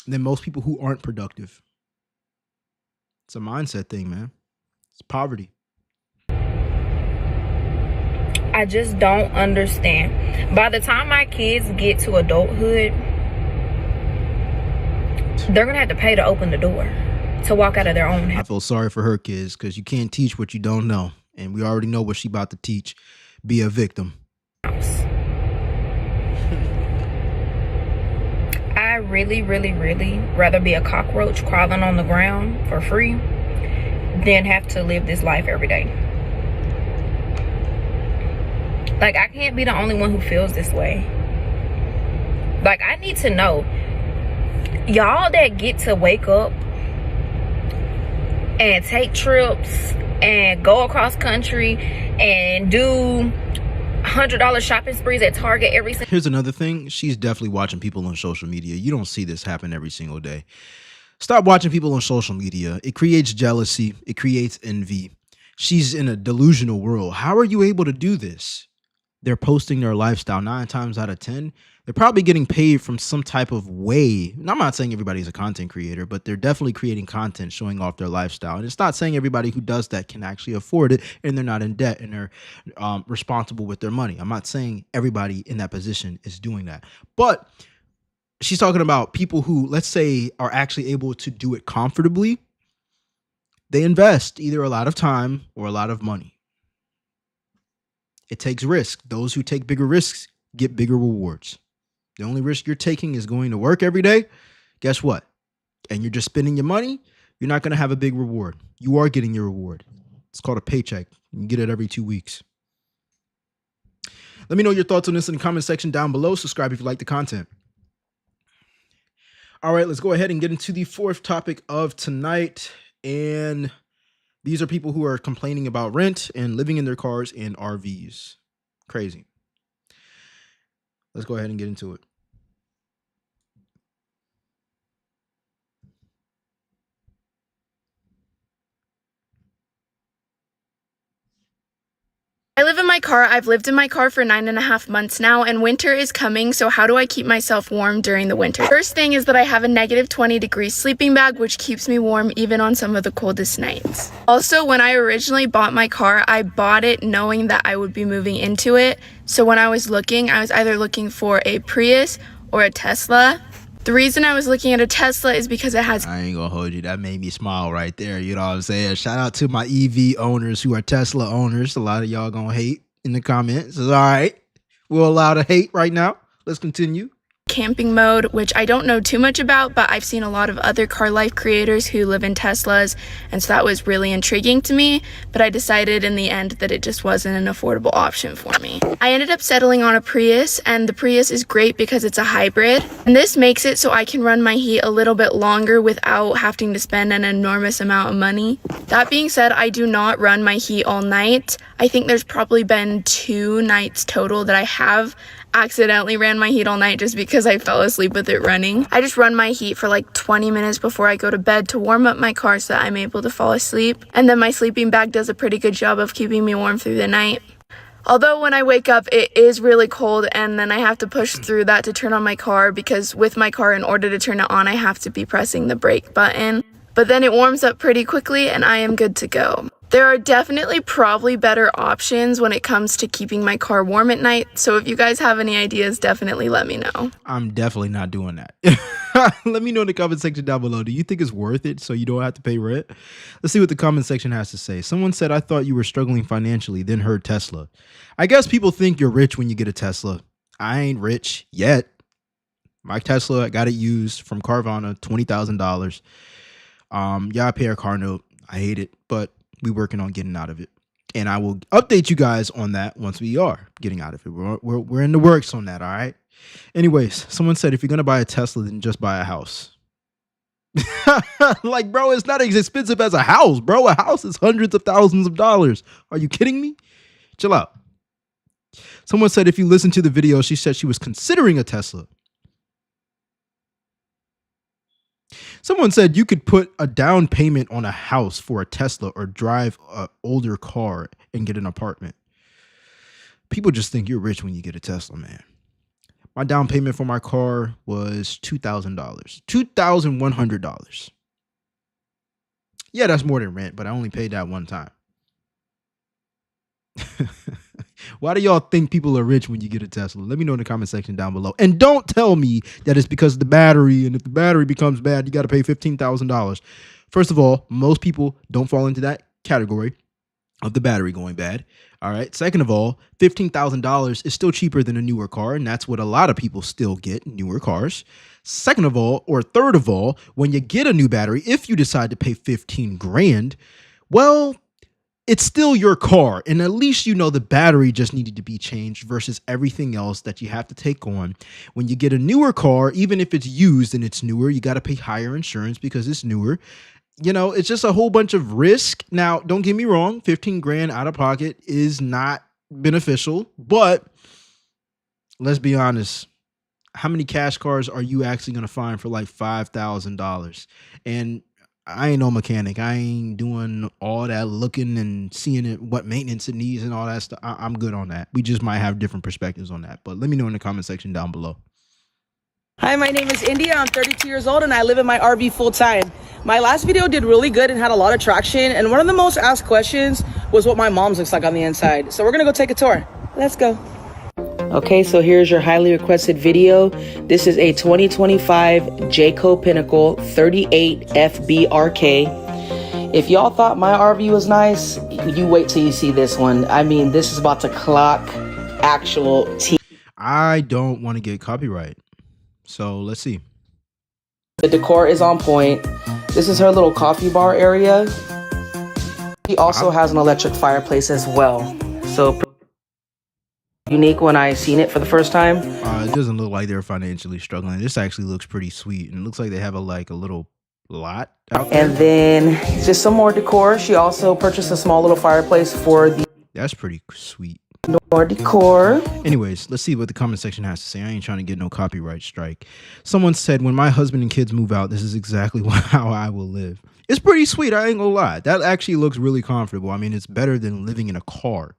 than most people who aren't productive. It's a mindset thing, man. It's poverty. I just don't understand. By the time my kids get to adulthood, they're going to have to pay to open the door to walk out of their own house. I feel sorry for her kids because you can't teach what you don't know. And we already know what she about to teach. Be a victim. I really rather be a cockroach crawling on the ground for free than have to live this life every day. Like, I can't be the only one who feels this way. Like, I need to know, y'all that get to wake up and take trips and go across country and do $100 shopping sprees at Target every single. Here's another thing. She's definitely watching people on social media. You don't see this happen every single day. Stop watching people on social media. It creates jealousy. It creates envy. She's in a delusional world. How are you able to do this? They're posting their lifestyle 9 times out of 10. They're probably getting paid from some type of way. And I'm not saying everybody's a content creator, but they're definitely creating content showing off their lifestyle. And it's not saying everybody who does that can actually afford it and they're not in debt and they're responsible with their money. I'm not saying everybody in that position is doing that. But she's talking about people who, let's say, are actually able to do it comfortably. They invest either a lot of time or a lot of money. It takes risk. Those who take bigger risks get bigger rewards. The only risk you're taking is going to work every day. Guess what? And you're just spending your money. You're not going to have a big reward. You are getting your reward. It's called a paycheck. You get it every 2 weeks. Let me know your thoughts on this in the comment section down below. Subscribe if you like the content. All right, let's go ahead and get into the fourth topic of tonight. And these are people who are complaining about rent and living in their cars and RVs. Crazy. Let's go ahead and get into it. I live in my car. I've lived in my car for 9.5 months now, and winter is coming, so how do I keep myself warm during the winter? First thing is that I have a negative 20-degree sleeping bag, which keeps me warm even on some of the coldest nights. Also, when I originally bought my car, I bought it knowing that I would be moving into it. So when I was looking, I was either looking for a Prius or a Tesla. The reason I was looking at a Tesla is because it has... I ain't gonna hold you. That made me smile right there. You know what I'm saying? Shout out to my EV owners who are Tesla owners. A lot of y'all gonna hate in the comments. It's all right. We're allowed to hate right now. Let's continue. Camping mode, which I don't know too much about, but I've seen a lot of other car life creators who live in Teslas, and so that was really intriguing to me, but I decided in the end that it just wasn't an affordable option for me. I ended up settling on a Prius, and the Prius is great because it's a hybrid, and this makes it so I can run my heat a little bit longer without having to spend an enormous amount of money. That being said, I do not run my heat all night. I think there's probably been 2 nights total that I have accidentally ran my heat all night just because I fell asleep with it running. I just run my heat for like 20 minutes before I go to bed to warm up my car so that I'm able to fall asleep. And then my sleeping bag does a pretty good job of keeping me warm through the night. Although when I wake up, it is really cold, and then I have to push through that to turn on my car, because with my car, in order to turn it on, I have to be pressing the brake button. But then it warms up pretty quickly and I am good to go. There are definitely probably better options when it comes to keeping my car warm at night, so if you guys have any ideas, definitely let me know. I'm definitely not doing that. Let me know in the comment section down below. Do you think it's worth it so you don't have to pay rent? Let's see what the comment section has to say. Someone said, I thought you were struggling financially, then heard Tesla. I guess people think you're rich when you get a Tesla. I ain't rich yet. My Tesla, I got it used from Carvana, $20,000. Yeah, I pay a car note. I hate it, but we working on getting out of it. And I will update you guys on that once we are getting out of it. We're in the works on that, all right? Anyways, someone said, if you're going to buy a Tesla, then just buy a house. Like, bro, it's not as expensive as a house, bro. A house is hundreds of thousands of dollars. Are you kidding me? Chill out. Someone said, if you listen to the video, she said she was considering a Tesla. Someone said you could put a down payment on a house for a Tesla or drive an older car and get an apartment. People just think you're rich when you get a Tesla, man. My down payment for my car was $2,000, $2,100. Yeah, that's more than rent, but I only paid that one time. Why do y'all think people are rich when you get a Tesla? Let me know in the comment section down below. And don't tell me that it's because of the battery, and if the battery becomes bad, you got to pay $15,000. First of all, most people don't fall into that category of the battery going bad. All right. Second of all, $15,000 is still cheaper than a newer car, and that's what a lot of people still get, newer cars. Second of all, or third of all, when you get a new battery, if you decide to pay 15 grand, Well, it's still your car, and at least you know the battery just needed to be changed versus everything else that you have to take on. When you get a newer car, even if it's used and it's newer, you got to pay higher insurance because it's newer. It's just a whole bunch of risk. Now, don't get me wrong, 15 grand out of pocket is not beneficial, but let's be honest. How many cash cars are you actually going to find for like $5,000? And I ain't no mechanic. I ain't doing all that looking and seeing it, what maintenance it needs and all that stuff. I'm good on that. We just might have different perspectives on that. But let me know in the comment section down below. Hi, my name is India. I'm 32 years old and I live in my RV full time. My last video did really good and had a lot of traction. And one of the most asked questions was what my mom's looks like on the inside. So we're going to go take a tour. Let's go. Okay, so here's your highly requested video. This is a 2025 Jayco Pinnacle 38 FBRK. If y'all thought my RV was nice, you wait till you see this one. I mean, this is about to clock actual T. I don't want to get copyright. So let's see. The decor is on point. This is her little coffee bar area. She also has an electric fireplace as well. So unique when I seen it for the first time. It doesn't look like they're financially struggling. This actually looks pretty sweet, and it looks like they have a little lot out there. And then just some more decor. She also purchased a small little fireplace for the That's pretty sweet. more decor. Anyways, let's see what the comment section has to say. I ain't trying to get no copyright strike. Someone said, when my husband and kids move out, this is exactly how I will live. It's pretty sweet. I ain't gonna lie. That actually looks really comfortable. I mean, it's better than living in a car.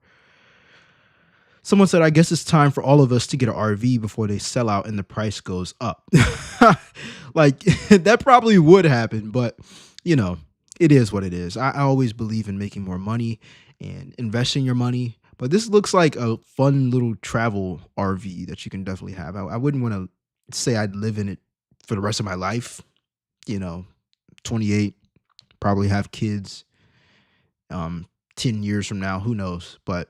Someone said, I guess it's time for all of us to get an RV before they sell out and the price goes up. Like, that probably would happen, but, it is what it is. I always believe in making more money and investing your money. But this looks like a fun little travel RV that you can definitely have. I wouldn't want to say I'd live in it for the rest of my life. 28, probably have kids 10 years from now. Who knows? But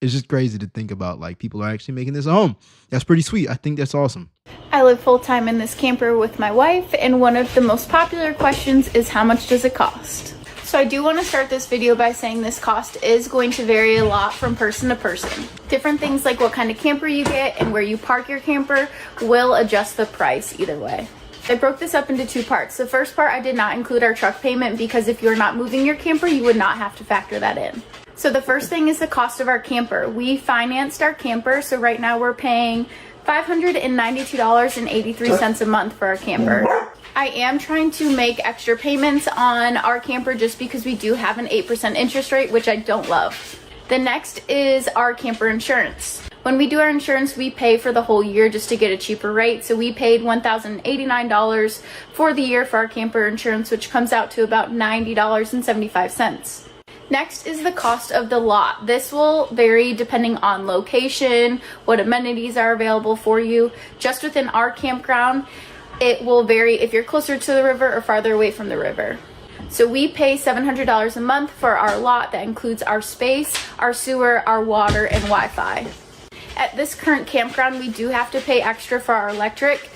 it's just crazy to think about, like, people are actually making this a home. That's pretty sweet. I think that's awesome. I live full-time in this camper with my wife, and one of the most popular questions is how much does it cost? So I do want to start this video by saying this cost is going to vary a lot from person to person. Different things like what kind of camper you get and where you park your camper will adjust the price either way. I broke this up into two parts. The first part, I did not include our truck payment because if you're not moving your camper, you would not have to factor that in. So the first thing is the cost of our camper. We financed our camper, so right now we're paying $592.83 a month for our camper. I am trying to make extra payments on our camper just because we do have an 8% interest rate, which I don't love. The next is our camper insurance. When we do our insurance, we pay for the whole year just to get a cheaper rate. So we paid $1,089 for the year for our camper insurance, which comes out to about $90.75. Next is the cost of the lot. This will vary depending on location, what amenities are available for you. Just within our campground, it will vary if you're closer to the river or farther away from the river. So we pay $700 a month for our lot. That includes our space, our sewer, our water, and Wi-Fi. At this current campground, we do have to pay extra for our electric.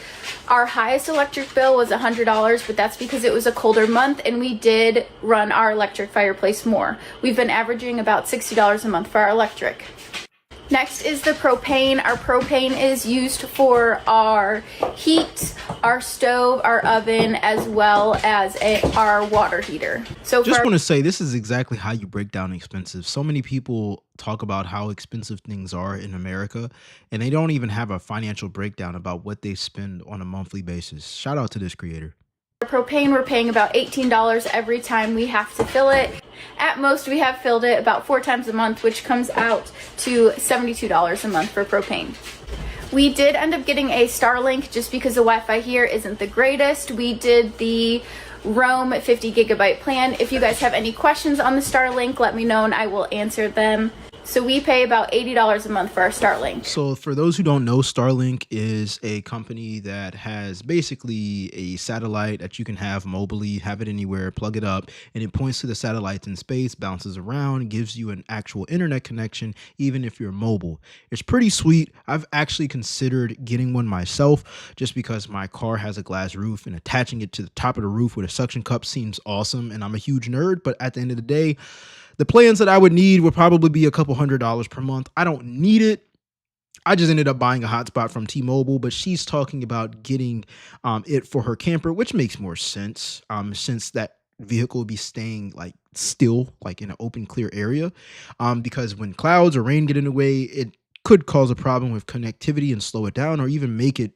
Our highest electric bill was $100, but that's because it was a colder month and we did run our electric fireplace more. We've been averaging about $60 a month for our electric. Next is the propane. Our propane is used for our heat, our stove, our oven, as well as our water heater. So just want to say, this is exactly how you break down expensive. So many people talk about how expensive things are in America, and they don't even have a financial breakdown about what they spend on a monthly basis. Shout out to this creator. Propane, we're paying about $18 every time we have to fill it. At most, we have filled it about 4 times a month, which comes out to $72 a month for propane. We did end up getting a Starlink just because the Wi-Fi here isn't the greatest. We did the Roam 50 gigabyte plan. If you guys have any questions on the Starlink, let me know and I will answer them. So we pay about $80 a month for our Starlink. So for those who don't know, Starlink is a company that has basically a satellite that you can have mobily, have it anywhere, plug it up, and it points to the satellites in space, bounces around, gives you an actual internet connection, even if you're mobile. It's pretty sweet. I've actually considered getting one myself just because my car has a glass roof and attaching it to the top of the roof with a suction cup seems awesome. And I'm a huge nerd, but at the end of the day, the plans that I would need would probably be a couple $100s per month. I don't need it. I just ended up buying a hotspot from T-Mobile, but she's talking about getting it for her camper, which makes more sense since that vehicle would be staying like still, like in an open, clear area. Because when clouds or rain get in the way, it could cause a problem with connectivity and slow it down, or even make it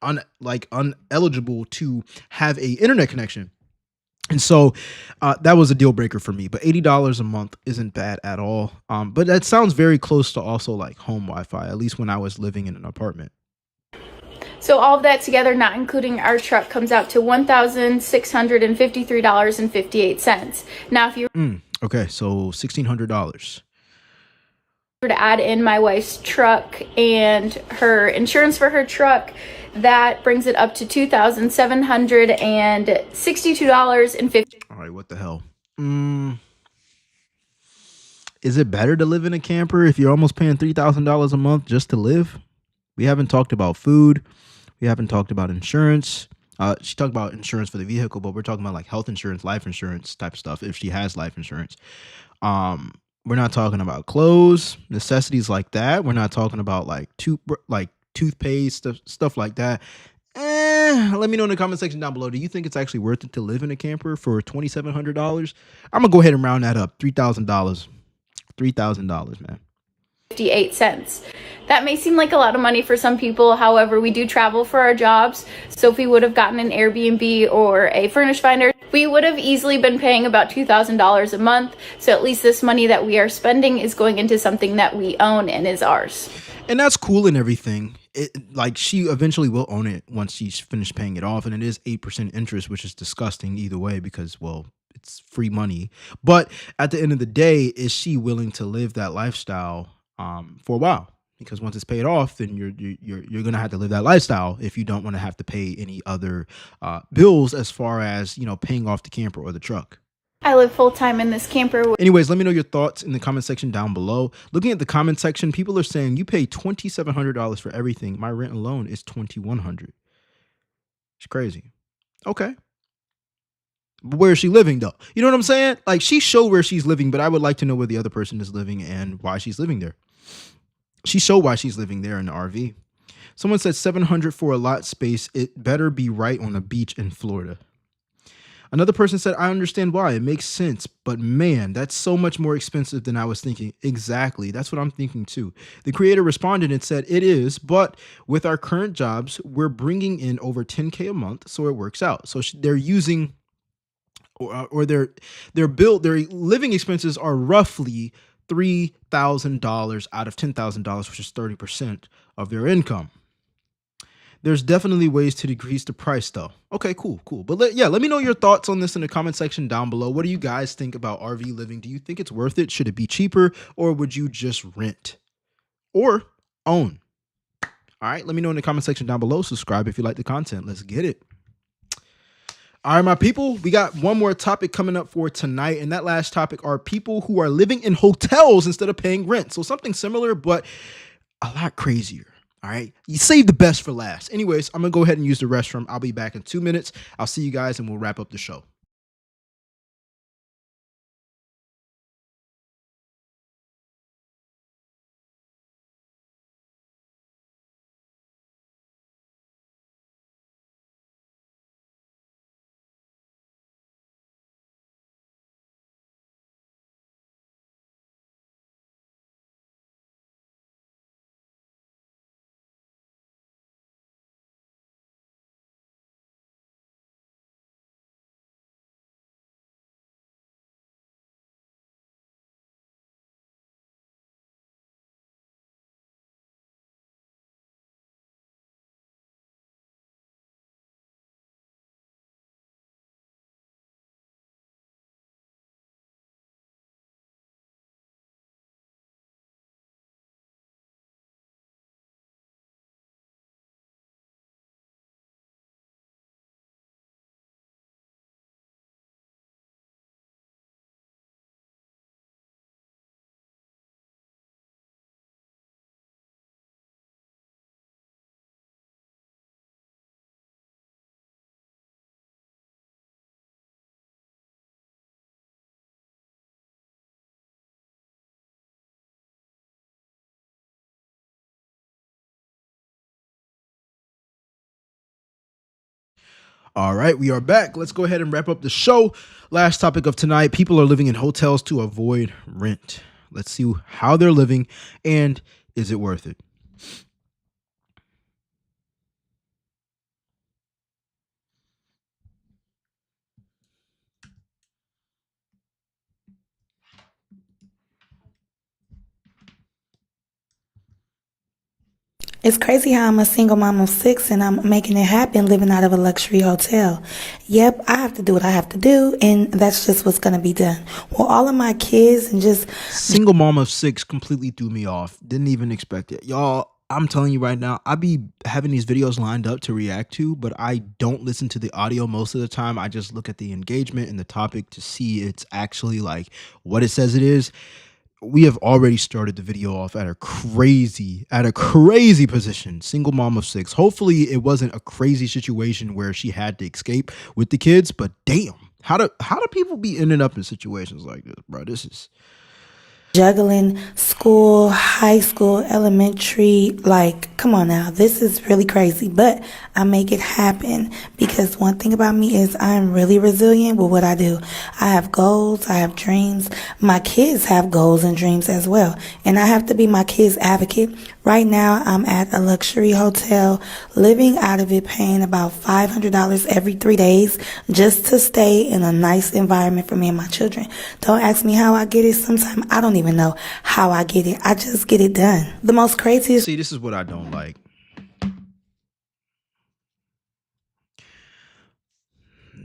uneligible to have a internet connection. And so that was a deal breaker for me. But $80 a month isn't bad at all. But that sounds very close to also like home Wi-Fi, at least when I was living in an apartment. So all of that together, not including our truck, comes out to $1,653.58. Now, if you Okay, so $1,600. were to add in my wife's truck and her insurance for her truck, that brings it up to $2,762.50. All right, what the hell? Is it better to live in a camper if you're almost paying $3,000 a month just to live? We haven't talked about food. We haven't talked about insurance. She talked about insurance for the vehicle, but we're talking about like health insurance, life insurance type stuff if she has life insurance. We're not talking about clothes, necessities like that. We're not talking about like toothpaste, stuff like that. Let me know in the comment section down below. Do you think it's actually worth it to live in a camper for $2,700? I'm gonna go ahead and round that up. $3,000. $3,000, man. 58 cents. That may seem like a lot of money for some people. However, we do travel for our jobs. So if we would have gotten an Airbnb or a furnish finder, we would have easily been paying about $2,000 a month. So at least this money that we are spending is going into something that we own and is ours. And that's cool and everything. Like she eventually will own it once she's finished paying it off. And it is 8% interest, which is disgusting either way because, well, it's free money. But at the end of the day, is she willing to live that lifestyle for a while? Because once it's paid off, then you're gonna have to live that lifestyle if you don't want to have to pay any other bills as far as, you know, paying off the camper or the truck. I live full time in this camper. Anyways, let me know your thoughts in the comment section down below. Looking at the comment section, people are saying you pay $2,700 for everything. My rent alone is $2,100. It's crazy. Okay. But where is she living though? You know what I'm saying? Like she showed where she's living, but I would like to know where the other person is living and why she's living there. She showed why she's living there in the RV. Someone said $700 for a lot space. It better be right on a beach in Florida. Another person said, I understand why. It makes sense. But man, that's so much more expensive than I was thinking. Exactly. That's what I'm thinking too. The creator responded and said, it is. But with our current jobs, we're bringing in over $10K a month. So it works out. So they're using or their living expenses are roughly $3,000 out of $10,000, which is 30% of their income. There's definitely ways to decrease the price though. Okay, cool. But let me know your thoughts on this in the comment section down below. What do you guys think about RV living? Do you think it's worth it? Should it be cheaper, or would you just rent or own? All right, let me know in the comment section down below. Subscribe if you like the content. Let's get it. All right, my people, we got one more topic coming up for tonight. And that last topic are people who are living in hotels instead of paying rent. So something similar, but a lot crazier. All right. You save the best for last. Anyways, I'm going to go ahead and use the restroom. I'll be back in 2 minutes. I'll see you guys and we'll wrap up the show. All right, we are back. Let's go ahead and wrap up the show. Last topic of tonight: people are living in hotels to avoid rent. Let's see how they're living and is it worth it? It's crazy how I'm a single mom of 6 and I'm making it happen living out of a luxury hotel. Yep, I have to do what I have to do, and that's just what's going to be done. Well, all of my kids and just... Single mom of 6 completely threw me off. Didn't even expect it. Y'all, I'm telling you right now, I be having these videos lined up to react to, but I don't listen to the audio most of the time. I just look at the engagement and the topic to see it's actually like what it says it is. We have already started the video off at a crazy position. Single mom of 6. Hopefully it wasn't a crazy situation where she had to escape with the kids, but damn, how do people be ending up in situations like this, bro? This is juggling school, high school, elementary. Like, come on now. This is really crazy, but I make it happen because one thing about me is I'm really resilient with what I do. I have goals. I have dreams. My kids have goals and dreams as well. And I have to be my kids' advocate. Right now, I'm at a luxury hotel, living out of it, paying about $500 every 3 days just to stay in a nice environment for me and my children. Don't ask me how I get it. Sometimes I don't even know how I get it. I just get it done. The most craziest... See, this is what I don't like.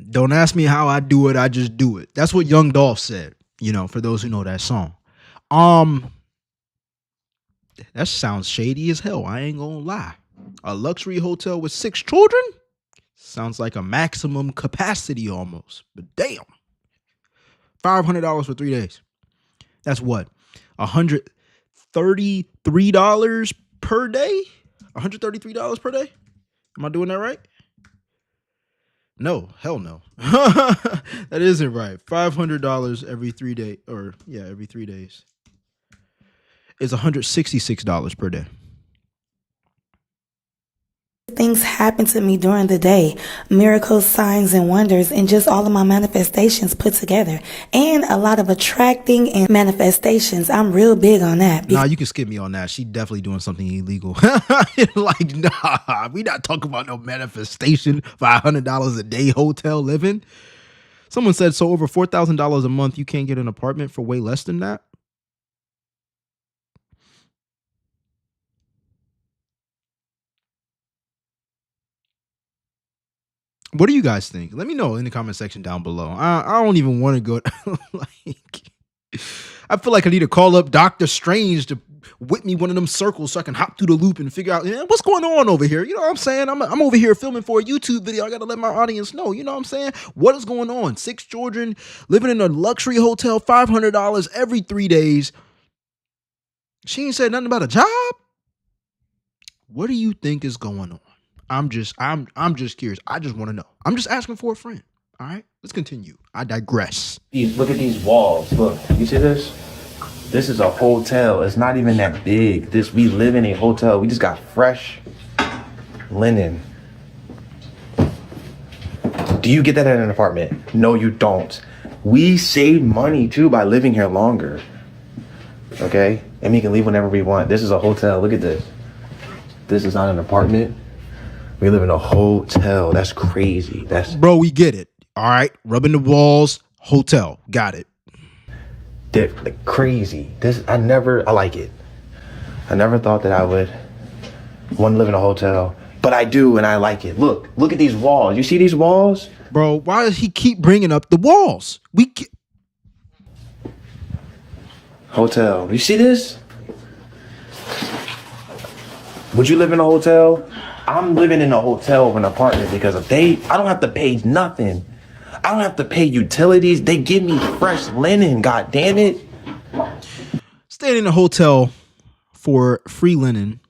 Don't ask me how I do it, I just do it. That's what Young Dolph said, for those who know that song. That sounds shady as hell. I ain't gonna lie. A luxury hotel with 6 children? Sounds like a maximum capacity almost. But damn. $500 for 3 days. That's what? $133 per day? $133 per day? Am I doing that right? No, hell no. That isn't right. $500 every 3 days, every 3 days. Is $166 per day. Things happen to me during the day. Miracles, signs, and wonders, and just all of my manifestations put together. And a lot of attracting and manifestations. I'm real big on that. Nah, you can skip me on that. She definitely doing something illegal. Like, nah, we not talking about no manifestation, $500 a day hotel living. Someone said, so over $4,000 a month, you can't get an apartment for way less than that? What do you guys think? Let me know in the comment section down below. I don't even want to go. I feel like I need to call up Doctor Strange to whip me one of them circles so I can hop through the loop and figure out what's going on over here. You know what I'm saying? I'm over here filming for a YouTube video. I got to let my audience know. You know what I'm saying? What is going on? 6 children living in a luxury hotel, $500 every 3 days. She ain't said nothing about a job. What do you think is going on? I'm just curious. I just want to know. I'm just asking for a friend. All right, let's continue. I digress. Look at these walls. Look, you see this? This is a hotel. It's not even that big. We live in a hotel. We just got fresh linen. Do you get that at an apartment? No, you don't. We save money too by living here longer. Okay? And we can leave whenever we want. This is a hotel. Look at this. This is not an apartment. We live in a hotel. That's crazy. Bro, we get it. All right. Rubbing the walls. Hotel. Got it. Like crazy. I like it. I never thought that I would want to live in a hotel. But I do, and I like it. Look at these walls. You see these walls? Bro, why does he keep bringing up the walls? Hotel. You see this? Would you live in a hotel? I'm living in a hotel or an apartment because I don't have to pay nothing. I don't have to pay utilities. They give me fresh linen. God damn it. Staying in a hotel for free linen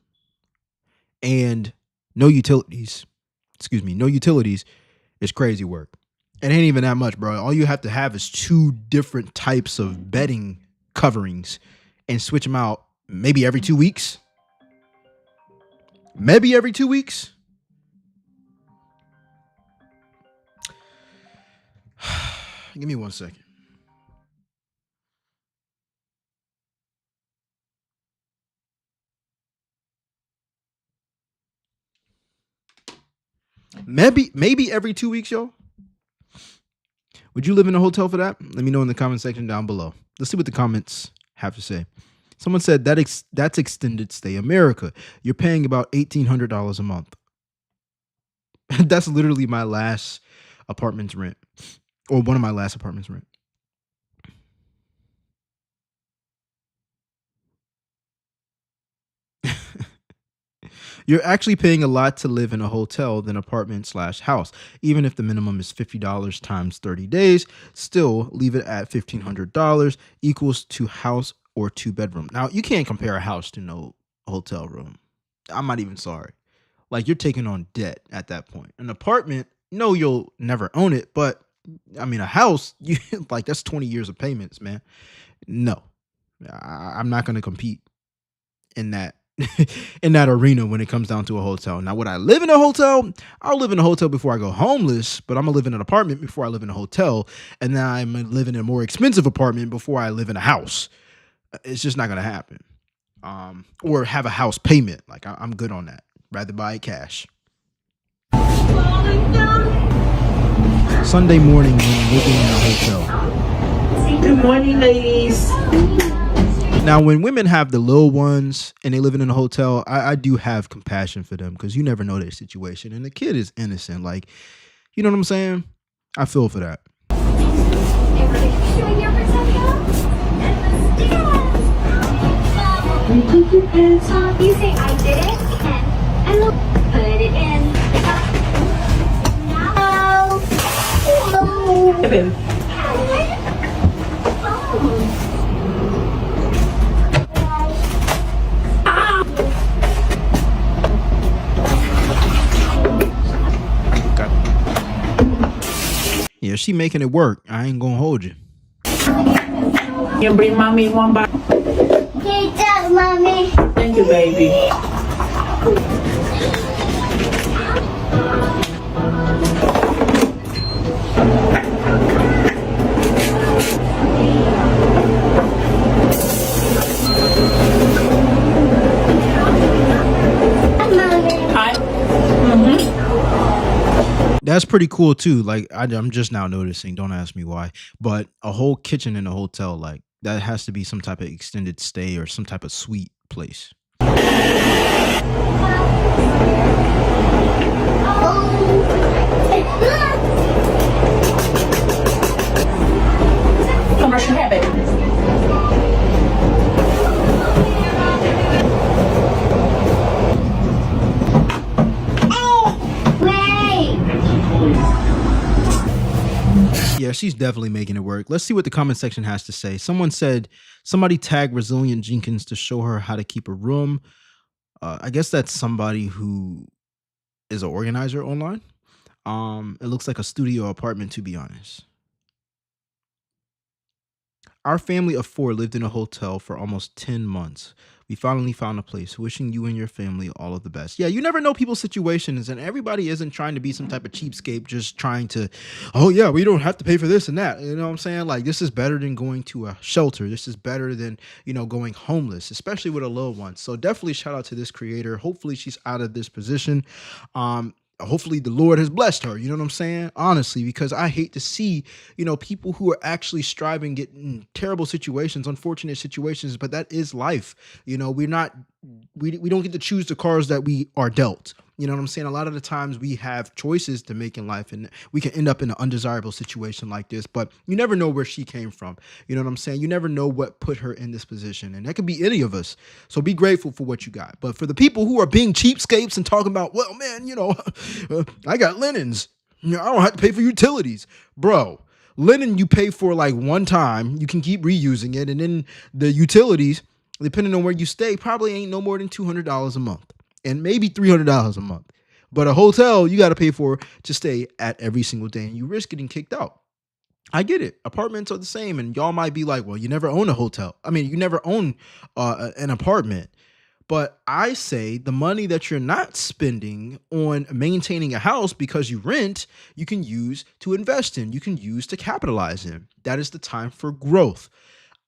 and no utilities is crazy work. It ain't even that much, bro. All you have to have is 2 different types of bedding coverings and switch them out maybe every 2 weeks. Maybe every 2 weeks. Give me 1 second. Maybe every 2 weeks, yo. Would you live in a hotel for that? Let me know in the comment section down below. Let's see what the comments have to say. Someone said that's extended stay America. You're paying about $1,800 a month. That's literally my last apartment's rent, or one of my last apartment's rent. You're actually paying a lot to live in a hotel than apartment/house. Even if the minimum is $50 times 30 days, still leave it at $1,500 equals to house or 2-bedroom. Now, you can't compare a house to no hotel room. I'm not even sorry. Like, you're taking on debt at that point. An apartment, no, you'll never own it, but I mean, a house, you like that's 20 years of payments, man. No, I'm not going to compete in that in that arena when it comes down to a hotel. Now, would I live in a hotel? I'll live in a hotel before I go homeless, but I'm gonna live in an apartment before I live in a hotel, and then I'm gonna live in a more expensive apartment before I live in a house. It's just not gonna happen. Or have a house payment. Like I'm good on that. Rather buy it cash. Sunday morning when living in a hotel. Good morning, ladies. Now, when women have the little ones and they living in a hotel, I do have compassion for them because you never know their situation. And the kid is innocent. Like, you know what I'm saying? I feel for that. Keep your pants off. You say I did it, and look, put it in. No. Hey, baby. Yeah, she making it work. I ain't gonna hold you. You bring mommy one by. He does, mommy. Thank you, baby. Hi. That's pretty cool too. Like I'm just now noticing. Don't ask me why. But a whole kitchen in a hotel, like that has to be some type of extended stay or some type of suite place. Come brush your hair, baby. Yeah, she's definitely making it work. Let's see what the comment section has to say. Someone said somebody tagged Resilient Jenkins to show her how to keep a room. I guess that's somebody who is an organizer online. It looks like a studio apartment, to be honest. Our family of 4 lived in a hotel for almost 10 months. We finally found a place. Wishing you and your family all of the best. Yeah, you never know people's situations, and everybody isn't trying to be some type of cheapskate, just trying to, oh yeah, we don't have to pay for this and that. You know what I'm saying? Like, this is better than going to a shelter. This is better than, going homeless, especially with a little one. So definitely shout out to this creator. Hopefully she's out of this position. Hopefully the Lord has blessed her. You know what I'm saying? Honestly, because I hate to see, people who are actually striving, get in terrible situations, unfortunate situations, but that is life. We don't get to choose the cards that we are dealt. You know what I'm saying? A lot of the times we have choices to make in life, and we can end up in an undesirable situation like this, but you never know where she came from. You know what I'm saying? You never know what put her in this position, and that could be any of us. So be grateful for what you got. But for the people who are being cheapskates and talking about, well, man, I got linens. I don't have to pay for utilities. Bro, linen you pay for like one time. You can keep reusing it, and then the utilities, depending on where you stay, probably ain't no more than $200 a month. And maybe $300 a month. But a hotel, you got to pay for to stay at every single day, and you risk getting kicked out. I get it. Apartments are the same, and y'all might be like, well, you never own a hotel. I mean, you never own an apartment. But I say the money that you're not spending on maintaining a house because you rent, you can use to invest in, you can use to capitalize in. That is the time for growth.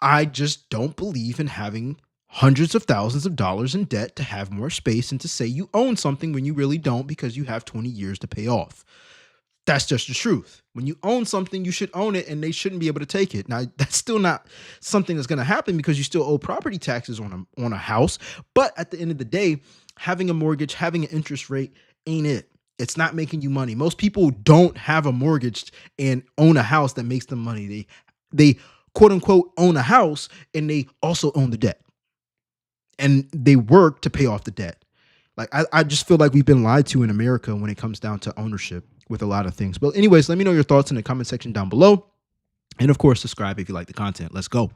I just don't believe in having hundreds of thousands of dollars in debt to have more space and to say you own something when you really don't because you have 20 years to pay off. That's just the truth. When you own something, you should own it and they shouldn't be able to take it. Now, that's still not something that's going to happen because you still owe property taxes on a house. But at the end of the day, having a mortgage, having an interest rate ain't it. It's not making you money. Most people don't have a mortgage and own a house that makes them money. They quote unquote own a house and they also own the debt. And they work to pay off the debt. Like I just feel like we've been lied to in America when it comes down to ownership with a lot of things. But anyways, let me know your thoughts in the comment section down below. And of course, subscribe if you like the content. Let's go.